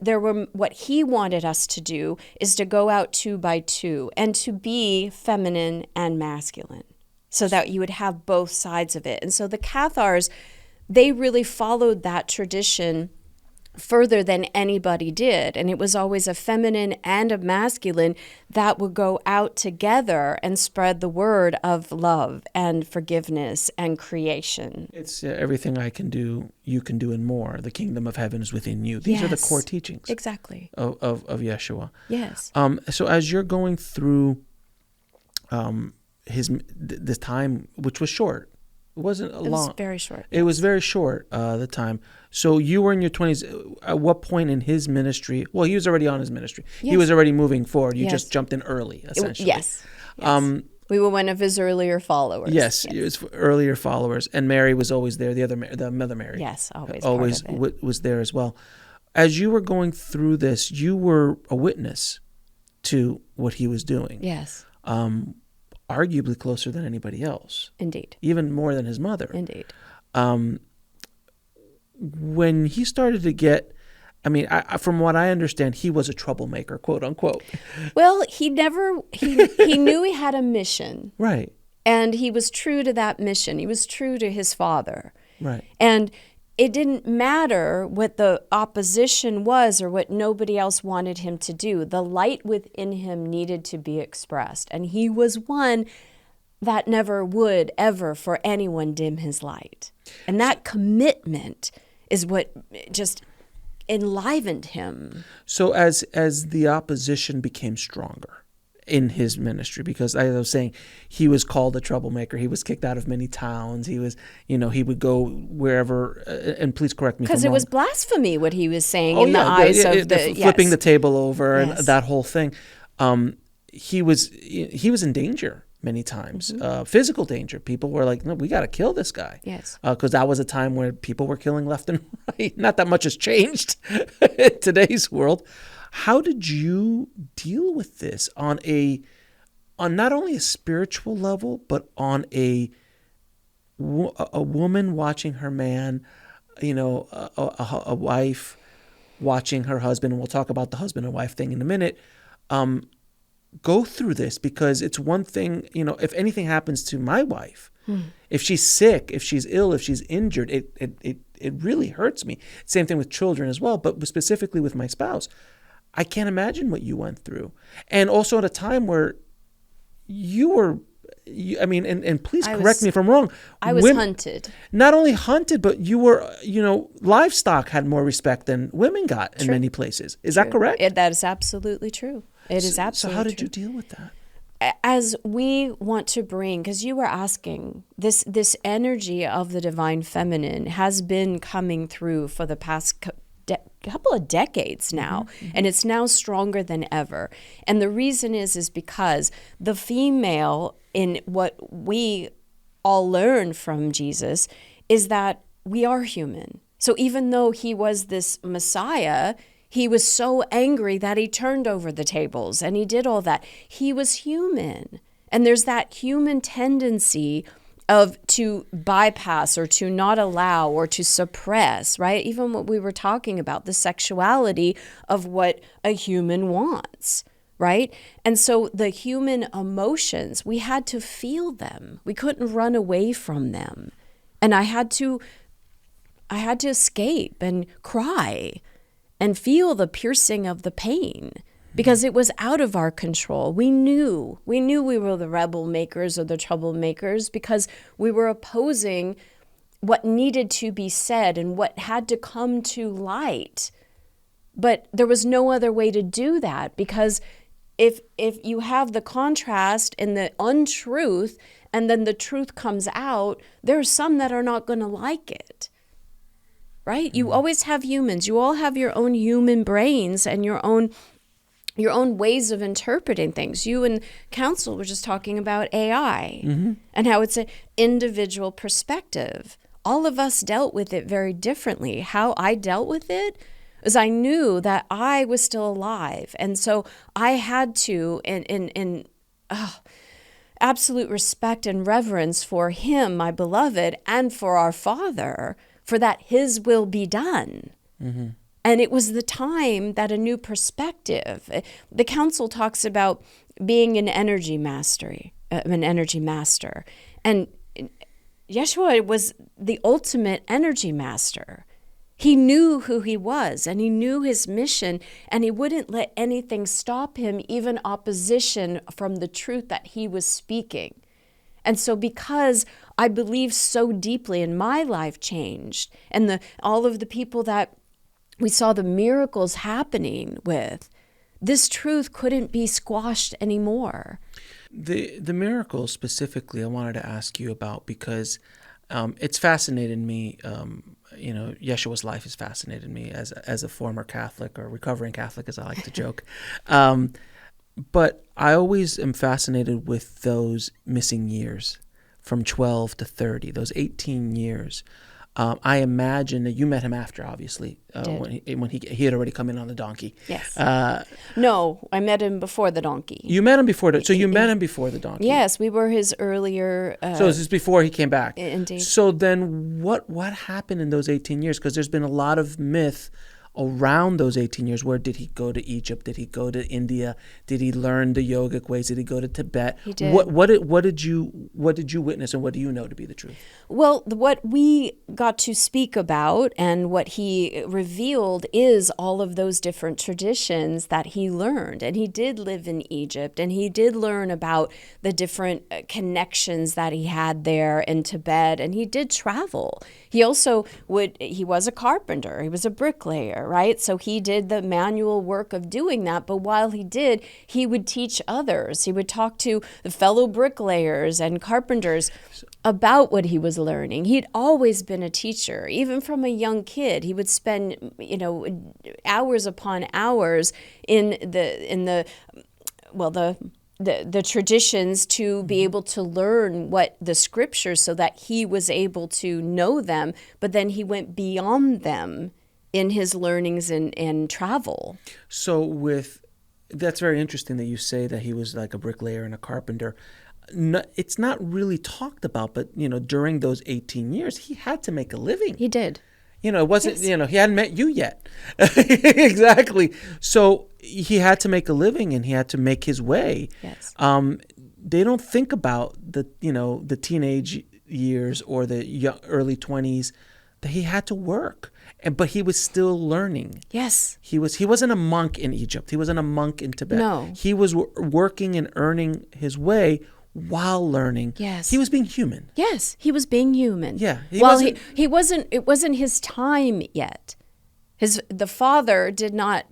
what he wanted us to do is to go out 2 by 2 and to be feminine and masculine, so that you would have both sides of it. And so the Cathars, they really followed that tradition further than anybody did. And it was always a feminine and a masculine that would go out together and spread the word of love and forgiveness and creation. It's everything I can do, you can do, and more. The kingdom of heaven is within you. These are the core teachings. Exactly. Of Yeshua. Yes. So as you're going through this time, which was short, it wasn't long. It was very short. It was very short, the time. So you were in your 20s. At what point in his ministry? Well, he was already on his ministry. Yes. He was already moving forward. You just jumped in early, essentially. Yes. We were one of his earlier followers. Yes, it was earlier followers. And Mary was always there, the Mother Mary. Yes, always was there as well. As you were going through this, you were a witness to what he was doing. Yes. Arguably closer than anybody else. Indeed. Even more than his mother. Indeed. when he started to get, I mean, from what I understand, he was a troublemaker, quote unquote. Well, he knew he had a mission. Right. And he was true to that mission. He was true to his father. Right. And it didn't matter what the opposition was or what nobody else wanted him to do. The light within him needed to be expressed. And he was one that never would ever for anyone dim his light. And that commitment is what just enlivened him. So as the opposition became stronger in his ministry, because I was saying he was called a troublemaker. He was kicked out of many towns. He was, he would go wherever, and please correct me if I'm wrong. Because it was blasphemy what he was saying in the eyes of the flipping the table over Yes. and that whole thing. He was in danger many times, physical danger. People were like, no, we got to kill this guy. Yes. Because that was a time where people were killing left and right. Not that much has changed in today's world. How did you deal with this on not only a spiritual level, but on a woman watching her man, a wife watching her husband, and we'll talk about the husband and wife thing in a minute, go through this? Because it's one thing, if anything happens to my wife, if she's sick, if she's ill, if she's injured, it really hurts me. Same thing with children as well, but specifically with my spouse. I can't imagine what you went through. And also at a time where and please correct me if I'm wrong. I was hunted. Not only hunted, but you were, livestock had more respect than women got in many places. Is that correct? That is absolutely true. It is absolutely So how did true. you deal with that? As we want to bring, because you were asking, this energy of the divine feminine has been coming through for the past couple of decades now, and it's now stronger than ever. And the reason is because the female, in what we all learn from Jesus, is that we are human. So even though he was this Messiah, he was so angry that he turned over the tables and he did all that. He was human. And there's that human tendency to bypass or to not allow or to suppress, right? Even what we were talking about, the sexuality of what a human wants, right? And so the human emotions, we had to feel them. We couldn't run away from them. And I had to escape and cry and feel the piercing of the pain, because it was out of our control. We knew we were the rebel makers or the troublemakers because we were opposing what needed to be said and what had to come to light. But there was no other way to do that, because if you have the contrast and the untruth and then the truth comes out, there are some that are not going to like it. Right? You always have humans. You all have your own human brains and your own ways of interpreting things. You and Council were just talking about AI and how it's an individual perspective. All of us dealt with it very differently. How I dealt with it is I knew that I was still alive. And so I had to, in absolute respect and reverence for him, my beloved, and for our Father, for that his will be done. And it was the time that a new perspective, the Council talks about being an energy master. And Yeshua was the ultimate energy master. He knew who he was and he knew his mission, and he wouldn't let anything stop him, even opposition from the truth that he was speaking. And so because I believe so deeply and my life changed, and all of the people that we saw the miracles happening with, this truth couldn't be squashed anymore. The miracles specifically I wanted to ask you about, because it's fascinated me. Yeshua's life has fascinated me as a former Catholic, or recovering Catholic, as I like to joke. But I always am fascinated with those missing years from 12 to 30, those 18 years. I imagine that you met him after, obviously, when he had already come in on the donkey. Yes. No, I met him before the donkey. You met him before so you met him before the donkey. Yes, we were his earlier. So this is before he came back. Indeed. So then, what happened in those 18 years? Because there's been a lot of myth around those 18 years. Where did he go to Egypt? Did he go to India? Did he learn the yogic ways? Did he go to Tibet? He did. What did you witness, and what do you know to be the truth? Well, what we got to speak about and what he revealed is all of those different traditions that he learned. And he did live in Egypt, and he did learn about the different connections that he had there in Tibet, and he did travel. He also he was a carpenter, he was a bricklayer, right? So he did the manual work of doing that, but while he did, he would teach others. He would talk to the fellow bricklayers and carpenters about what he was learning. He'd always been a teacher, even from a young kid. He would spend, hours upon hours in the traditions to be able to learn what the scriptures so that he was able to know them, but then he went beyond them in his learnings and travel. So that's very interesting that you say that he was like a bricklayer and a carpenter. No, it's not really talked about, but during those 18 years, he had to make a living. He did. It wasn't, yes. He hadn't met you yet. Exactly. So he had to make a living and he had to make his way. Yes. They don't think about the teenage years or the early 20s that he had to work. But he was still learning. Yes. He wasn't a monk in Egypt. He wasn't a monk in Tibet. No. He was working and earning his way while learning. Yes. He was being human. Yes, he was being human. Yeah. He wasn't it wasn't his time yet. The father did not,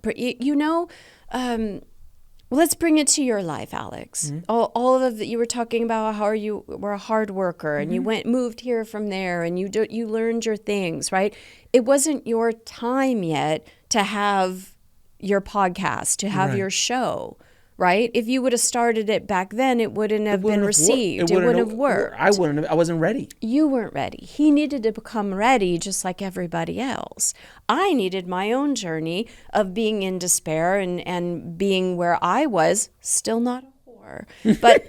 let's bring it to your life, Alex. Mm-hmm. All of you were talking about how you were a hard worker and mm-hmm. you moved here from there and you learned your things, right? It wasn't your time yet to have your podcast, to have your show. Right? If you would have started it back then, it wouldn't have been received. It wouldn't have worked. I wasn't ready. You weren't ready. He needed to become ready just like everybody else. I needed my own journey of being in despair and being where I was, still not a whore, but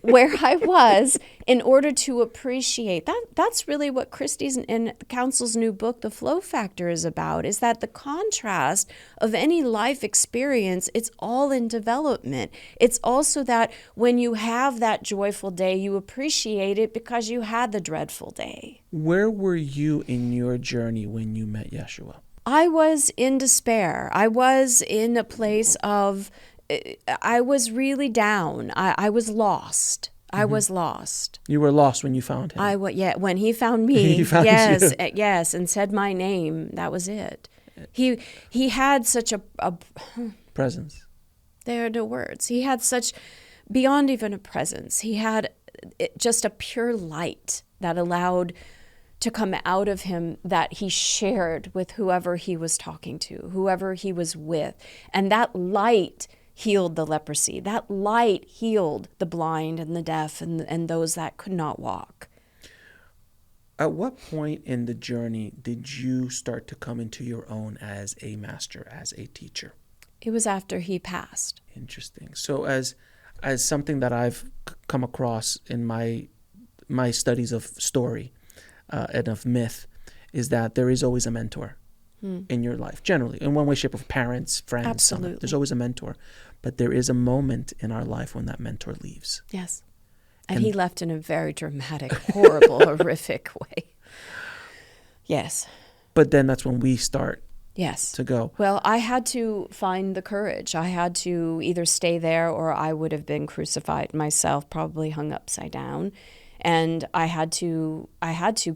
where I was in order to appreciate that. That's really what Christy's and Council's new book, The Flow Factor, is about, is that the contrast of any life experience, it's all in development. It's also that when you have that joyful day, you appreciate it because you had the dreadful day. Where were you in your journey when you met Yeshua? I was in despair. I was in a place of, I was really down. I was lost. I was lost. You were lost when you found him. When he found me. He found you. Yes, and said my name. That was it. He had such a presence. There are no words. He had such, beyond even a presence, he had just a pure light that allowed to come out of him that he shared with whoever he was talking to, whoever he was with. And that light healed the leprosy. That light healed the blind and the deaf and those that could not walk. At what point in the journey did you start to come into your own as a master, as a teacher? It was after he passed. Interesting. So as something that I've come across in my studies of story and of myth is that there is always a mentor in your life, generally, in one way, shape, or parents, friends. Absolutely. There's always a mentor. But there is a moment in our life when that mentor leaves. Yes. And he left in a very dramatic, horrible, horrific way. Yes. But then that's when we start to go. Well, I had to find the courage. I had to either stay there or I would have been crucified myself, probably hung upside down. And I had to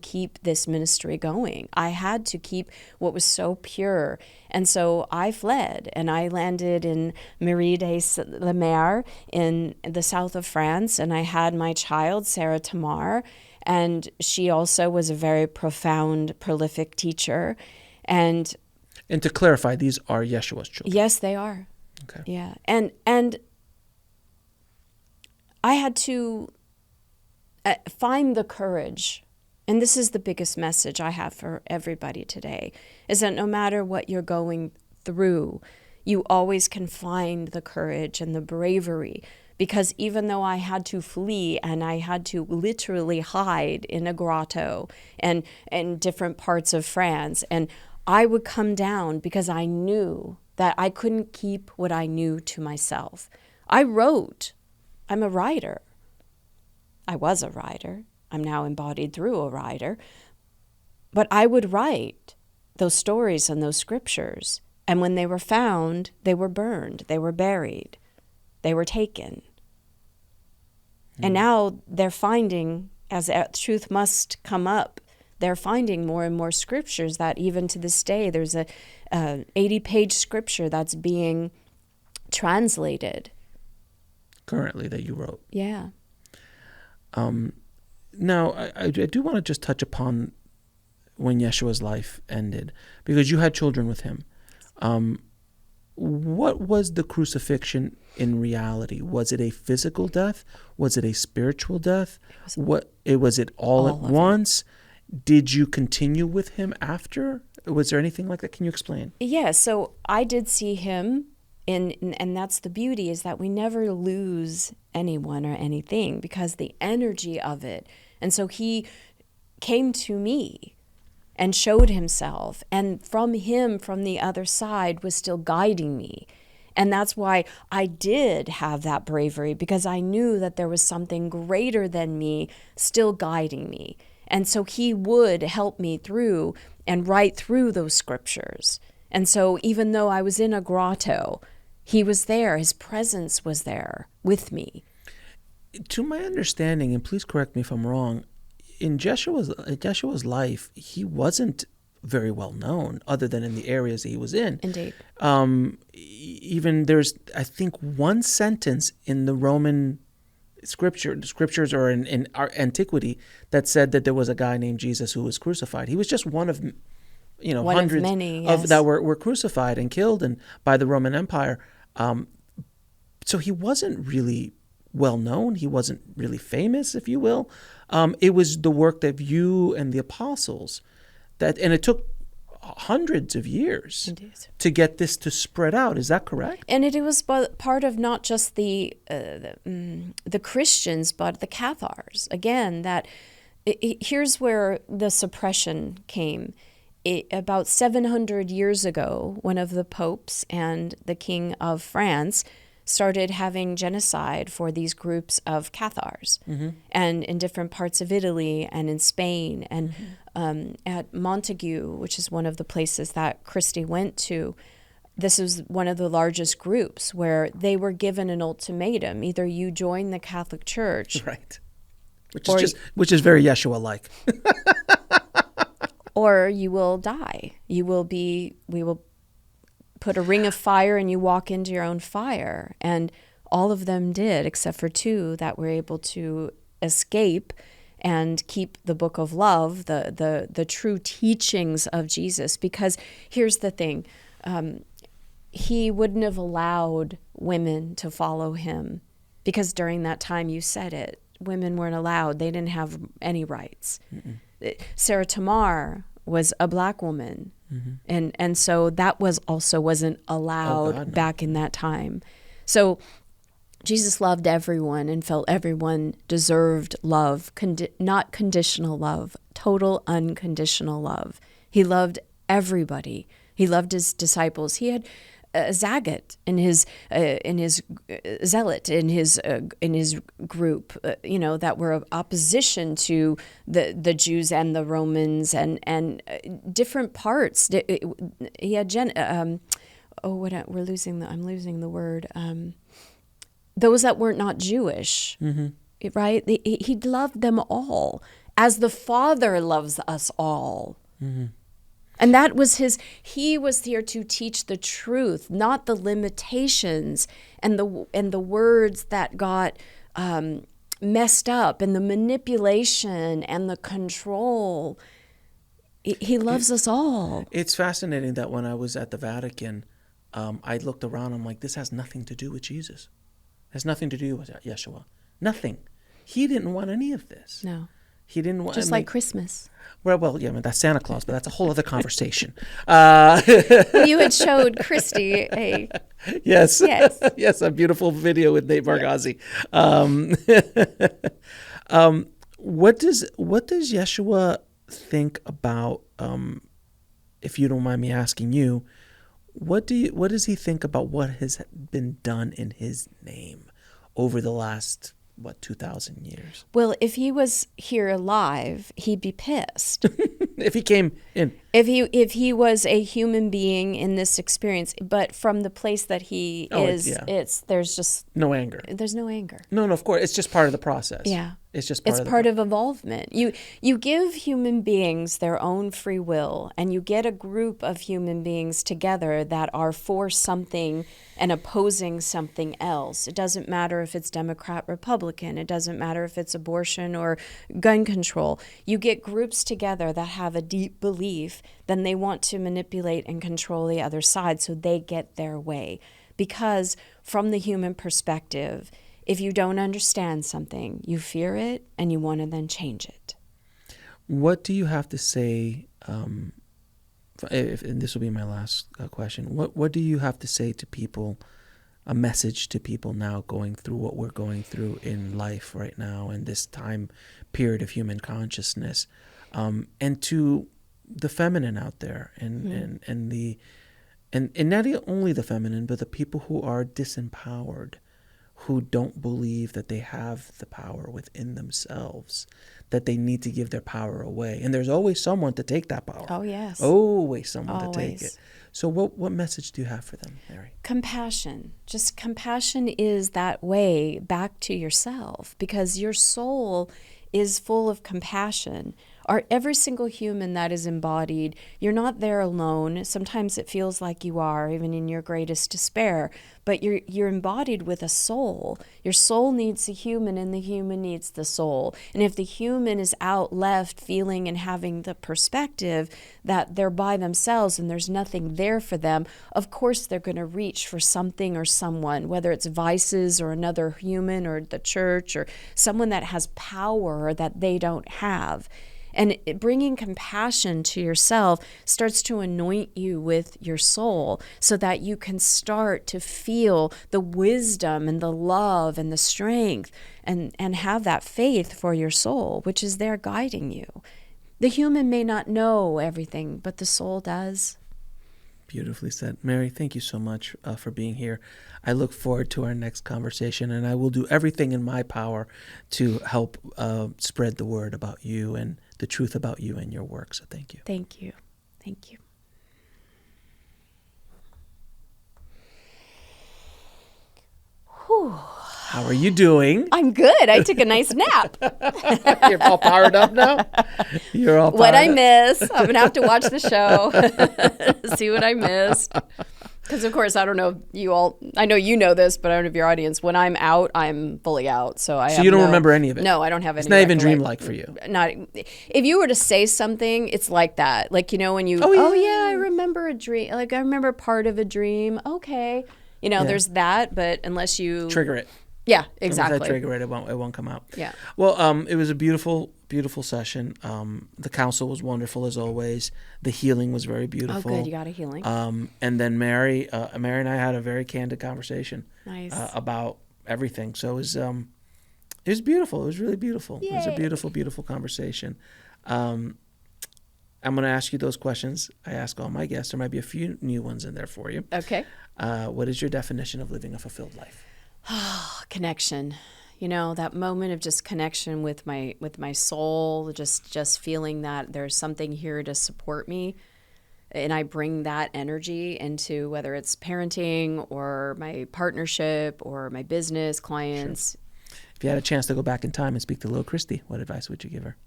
keep this ministry going. I had to keep what was so pure. And so I fled and I landed in Mary la Mer in the south of France. And I had my child, Sarah Tamar. And she also was a very profound, prolific teacher. And to clarify, these are Yeshua's children. Yes, they are. Okay. Yeah. And I had to find the courage And this is the biggest message I have for everybody today, is that no matter what you're going through, you always can find the courage and the bravery. Because even though I had to flee and I had to literally hide in a grotto and in different parts of France, and I would come down because I knew that I couldn't keep what I knew to myself. I wrote. I'm a writer. I was a writer. I'm now embodied through a writer. But I would write those stories and those scriptures. And when they were found, they were burned. They were buried. They were taken. And now they're finding, as truth must come up, they're finding more and more scriptures that even to this day, there's a 80-page scripture that's being translated. Currently that you wrote. Yeah. Now, I do want to just touch upon when Yeshua's life ended, because you had children with him. What was the crucifixion in reality? Was it a physical death? Was it a spiritual death? Was it all at once? Did you continue with him after? Was there anything like that? Can you explain? Yeah, so I did see him, and that's the beauty, is that we never lose anyone or anything because the energy of it. And so he came to me and showed himself, and from him, from the other side, was still guiding me. And that's why I did have that bravery, because I knew that there was something greater than me still guiding me. And so he would help me through and write through those scriptures. And so even though I was in a grotto, he was there. His presence was there with me. To my understanding, and please correct me if I'm wrong, in Jeshua's life, he wasn't very well known other than in the areas that he was in. Indeed. Even there's, I think, one sentence in the Roman scriptures or in our antiquity that said that there was a guy named Jesus who was crucified. He was just one of, hundreds of many, yes, that were crucified and killed by the Roman Empire. So he wasn't really well known. He wasn't really famous, if you will. It was the work of you and the apostles and it took hundreds of years, indeed, to get this to spread out. Is that correct? And it was part of not just the Christians, but the Cathars. Again, here's where the suppression came. About 700 years ago, one of the popes and the king of France started having genocide for these groups of Cathars, and in different parts of Italy and in Spain, and at Montague, which is one of the places that Christy went to. This was one of the largest groups where they were given an ultimatum: either you join the Catholic Church, right, which is very Yeshua-like, or you will die. We will put a ring of fire and you walk into your own fire. And all of them did, except for two that were able to escape and keep the book of love, the true teachings of Jesus. Because here's the thing, he wouldn't have allowed women to follow him, because during that time, you said it, women weren't allowed. They didn't have any rights. Sarah Tamar was a black woman. And so that wasn't allowed back in that time. So Jesus loved everyone and felt everyone deserved love, not conditional love, total unconditional love. He loved everybody. He loved his disciples. He had Zagat in his zealot in his group, that were of opposition to the Jews and the Romans and different parts. He had I'm losing the word. Those that were not Jewish, right? He loved them all as the Father loves us all. And that was he was here to teach the truth, not the limitations and the words that got messed up, and the manipulation and the control. He loves us all. It's fascinating that when I was at the Vatican, I looked around, I'm like, this has nothing to do with Jesus. It has nothing to do with Yeshua. Nothing. He didn't want any of this. No. He didn't want Just like Christmas. Well, yeah, I mean, that's Santa Claus, but that's a whole other conversation. Well, you had showed Christy a Yes. Yes. Yes, a beautiful video with Nate Bargatze. What does Yeshua think about, if you don't mind me asking you, what does he think about what has been done in his name over the last 2,000 years? Well, if he was here alive, he'd be pissed. If he came in. If he was a human being in this experience, but from the place that he is, there's just no anger. There's no anger. No, of course. It's just part of the process. Yeah. It's just part of evolvement. You give human beings their own free will, and you get a group of human beings together that are for something and opposing something else. It doesn't matter if it's Democrat, Republican. It doesn't matter if it's abortion or gun control. You get groups together that have a deep belief, then they want to manipulate and control the other side so they get their way. Because from the human perspective, if you don't understand something, you fear it and you want to then change it. What do you have to say, and this will be my last question, what do you have to say to people, a message to people now going through what we're going through in life right now in this time period of human consciousness, and to the feminine out there and not only the feminine, but the people who are disempowered, who don't believe that they have the power within themselves, that they need to give their power away. And there's always someone to take that power. Oh, yes. Always someone to take it. So what message do you have for them, Mary? Compassion. Just compassion is that way back to yourself, because your soul is full of compassion. Every single human that is embodied, you're not there alone. Sometimes it feels like you are, even in your greatest despair, but you're embodied with a soul. Your soul needs the human, and the human needs the soul. And if the human is out left feeling and having the perspective that they're by themselves and there's nothing there for them, of course they're going to reach for something or someone, whether it's vices or another human or the church or someone that has power that they don't have. And bringing compassion to yourself starts to anoint you with your soul so that you can start to feel the wisdom and the love and the strength and have that faith for your soul, which is there guiding you. The human may not know everything, but the soul does. Beautifully said. Mary, thank you so much for being here. I look forward to our next conversation, and I will do everything in my power to help spread the word about you and the truth about you and your work. So thank you. Thank you. Thank you. Whew. How are you doing? I'm good. I took a nice nap. You're all powered up now? You're all powered What I up? miss. I'm going to have to watch the show, see what I missed. Because, of course, I don't know if you all, I know you know this, but I don't know if your audience, when I'm out, I'm fully out. So you don't remember any of it? No, I don't have any. It's not even dreamlike for you. Not, if you were to say something, it's like that. Like, you know, when you, I remember a dream. Like, I remember part of a dream. Okay. You know, there's that, but unless you trigger it. Yeah, exactly. If I trigger it, it won't come out. Yeah. Well, it was a beautiful session. The counsel was wonderful as always. The healing was very beautiful. Oh, good. You got a healing. And then Mary and I had a very candid conversation. Nice. About everything. So it was beautiful. It was really beautiful. Yay. It was a beautiful, beautiful conversation. I'm going to ask you those questions I ask all my guests. There might be a few new ones in there for you. Okay. What is your definition of living a fulfilled life? Connection. You know, that moment of just connection with my soul, just feeling that there's something here to support me. And I bring that energy into whether it's parenting or my partnership or my business, clients. Sure. If you had a chance to go back in time and speak to little Christy, what advice would you give her?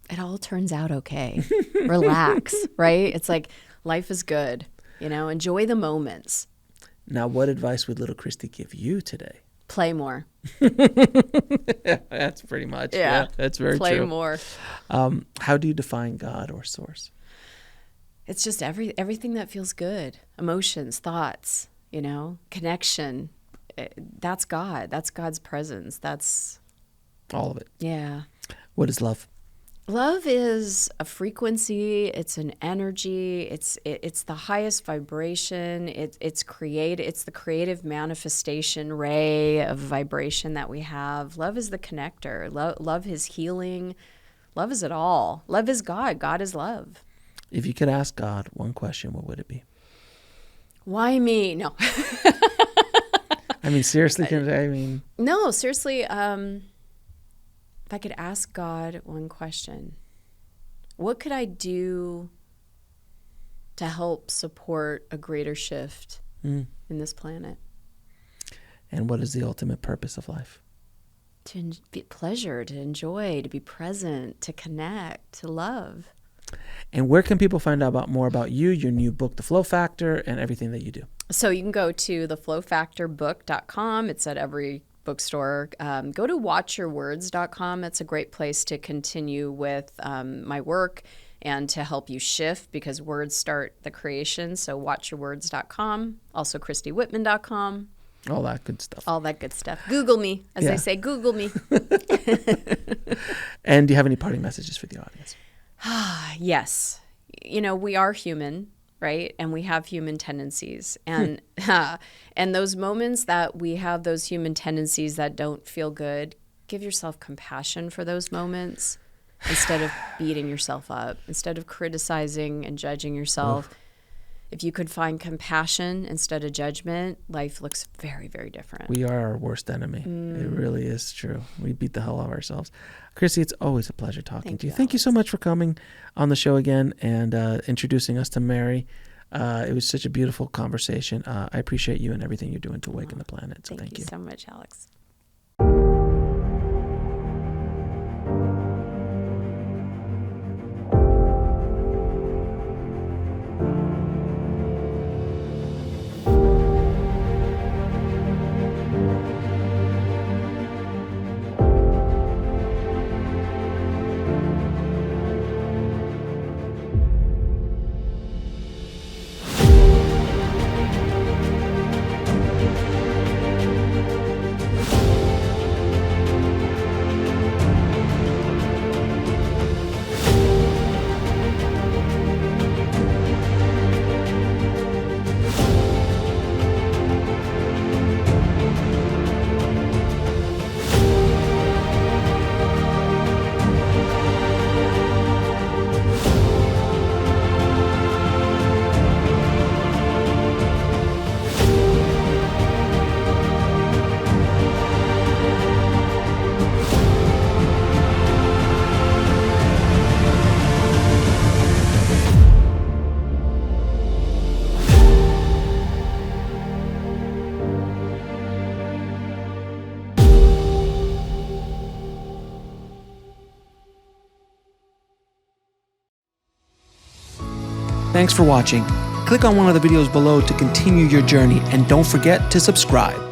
It all turns out okay. Relax, right? It's like life is good. You know, enjoy the moments. Now, what advice would little Christy give you today? Play more. That's pretty much. Yeah, that's very play true. Play more. How do you define God or source? It's just everything that feels good. Emotions, thoughts, you know, connection. That's God. That's God's presence. That's all of it. Yeah. What is love? Love is a frequency. It's an energy. It's the highest vibration. It's the creative manifestation ray of vibration that we have. Love is the connector. Love is healing. Love is it all. Love is God. God is love. If you could ask God one question, what would it be? Why me? No. I mean, seriously, No, seriously. If I could ask God one question, what could I do to help support a greater shift in this planet? And what is the ultimate purpose of life? To be pleasure, to enjoy, to be present, to connect, to love. And where can people find out more about you, your new book, The Flow Factor, and everything that you do? So you can go to theflowfactorbook.com. It's at every bookstore. Go to watchyourwords.com. It's a great place to continue with my work and to help you shift, because words start the creation. So watchyourwords.com. Also christywhitman.com. All that good stuff. All that good stuff. Google me, as they say, Google me. And do you have any parting messages for the audience? Yes. We are human, right? And we have human tendencies. And and those moments that we have those human tendencies that don't feel good, give yourself compassion for those moments instead of beating yourself up, instead of criticizing and judging yourself. If you could find compassion instead of judgment, life looks very, very different. We are our worst enemy. It really is true. We beat the hell out of ourselves. Christy, it's always a pleasure talking to you. Thank you so much for coming on the show again and introducing us to Mary. It was such a beautiful conversation. I appreciate you and everything you're doing to awaken the planet. So thank you so much, Alex. Thanks for watching. Click on one of the videos below to continue your journey, and don't forget to subscribe.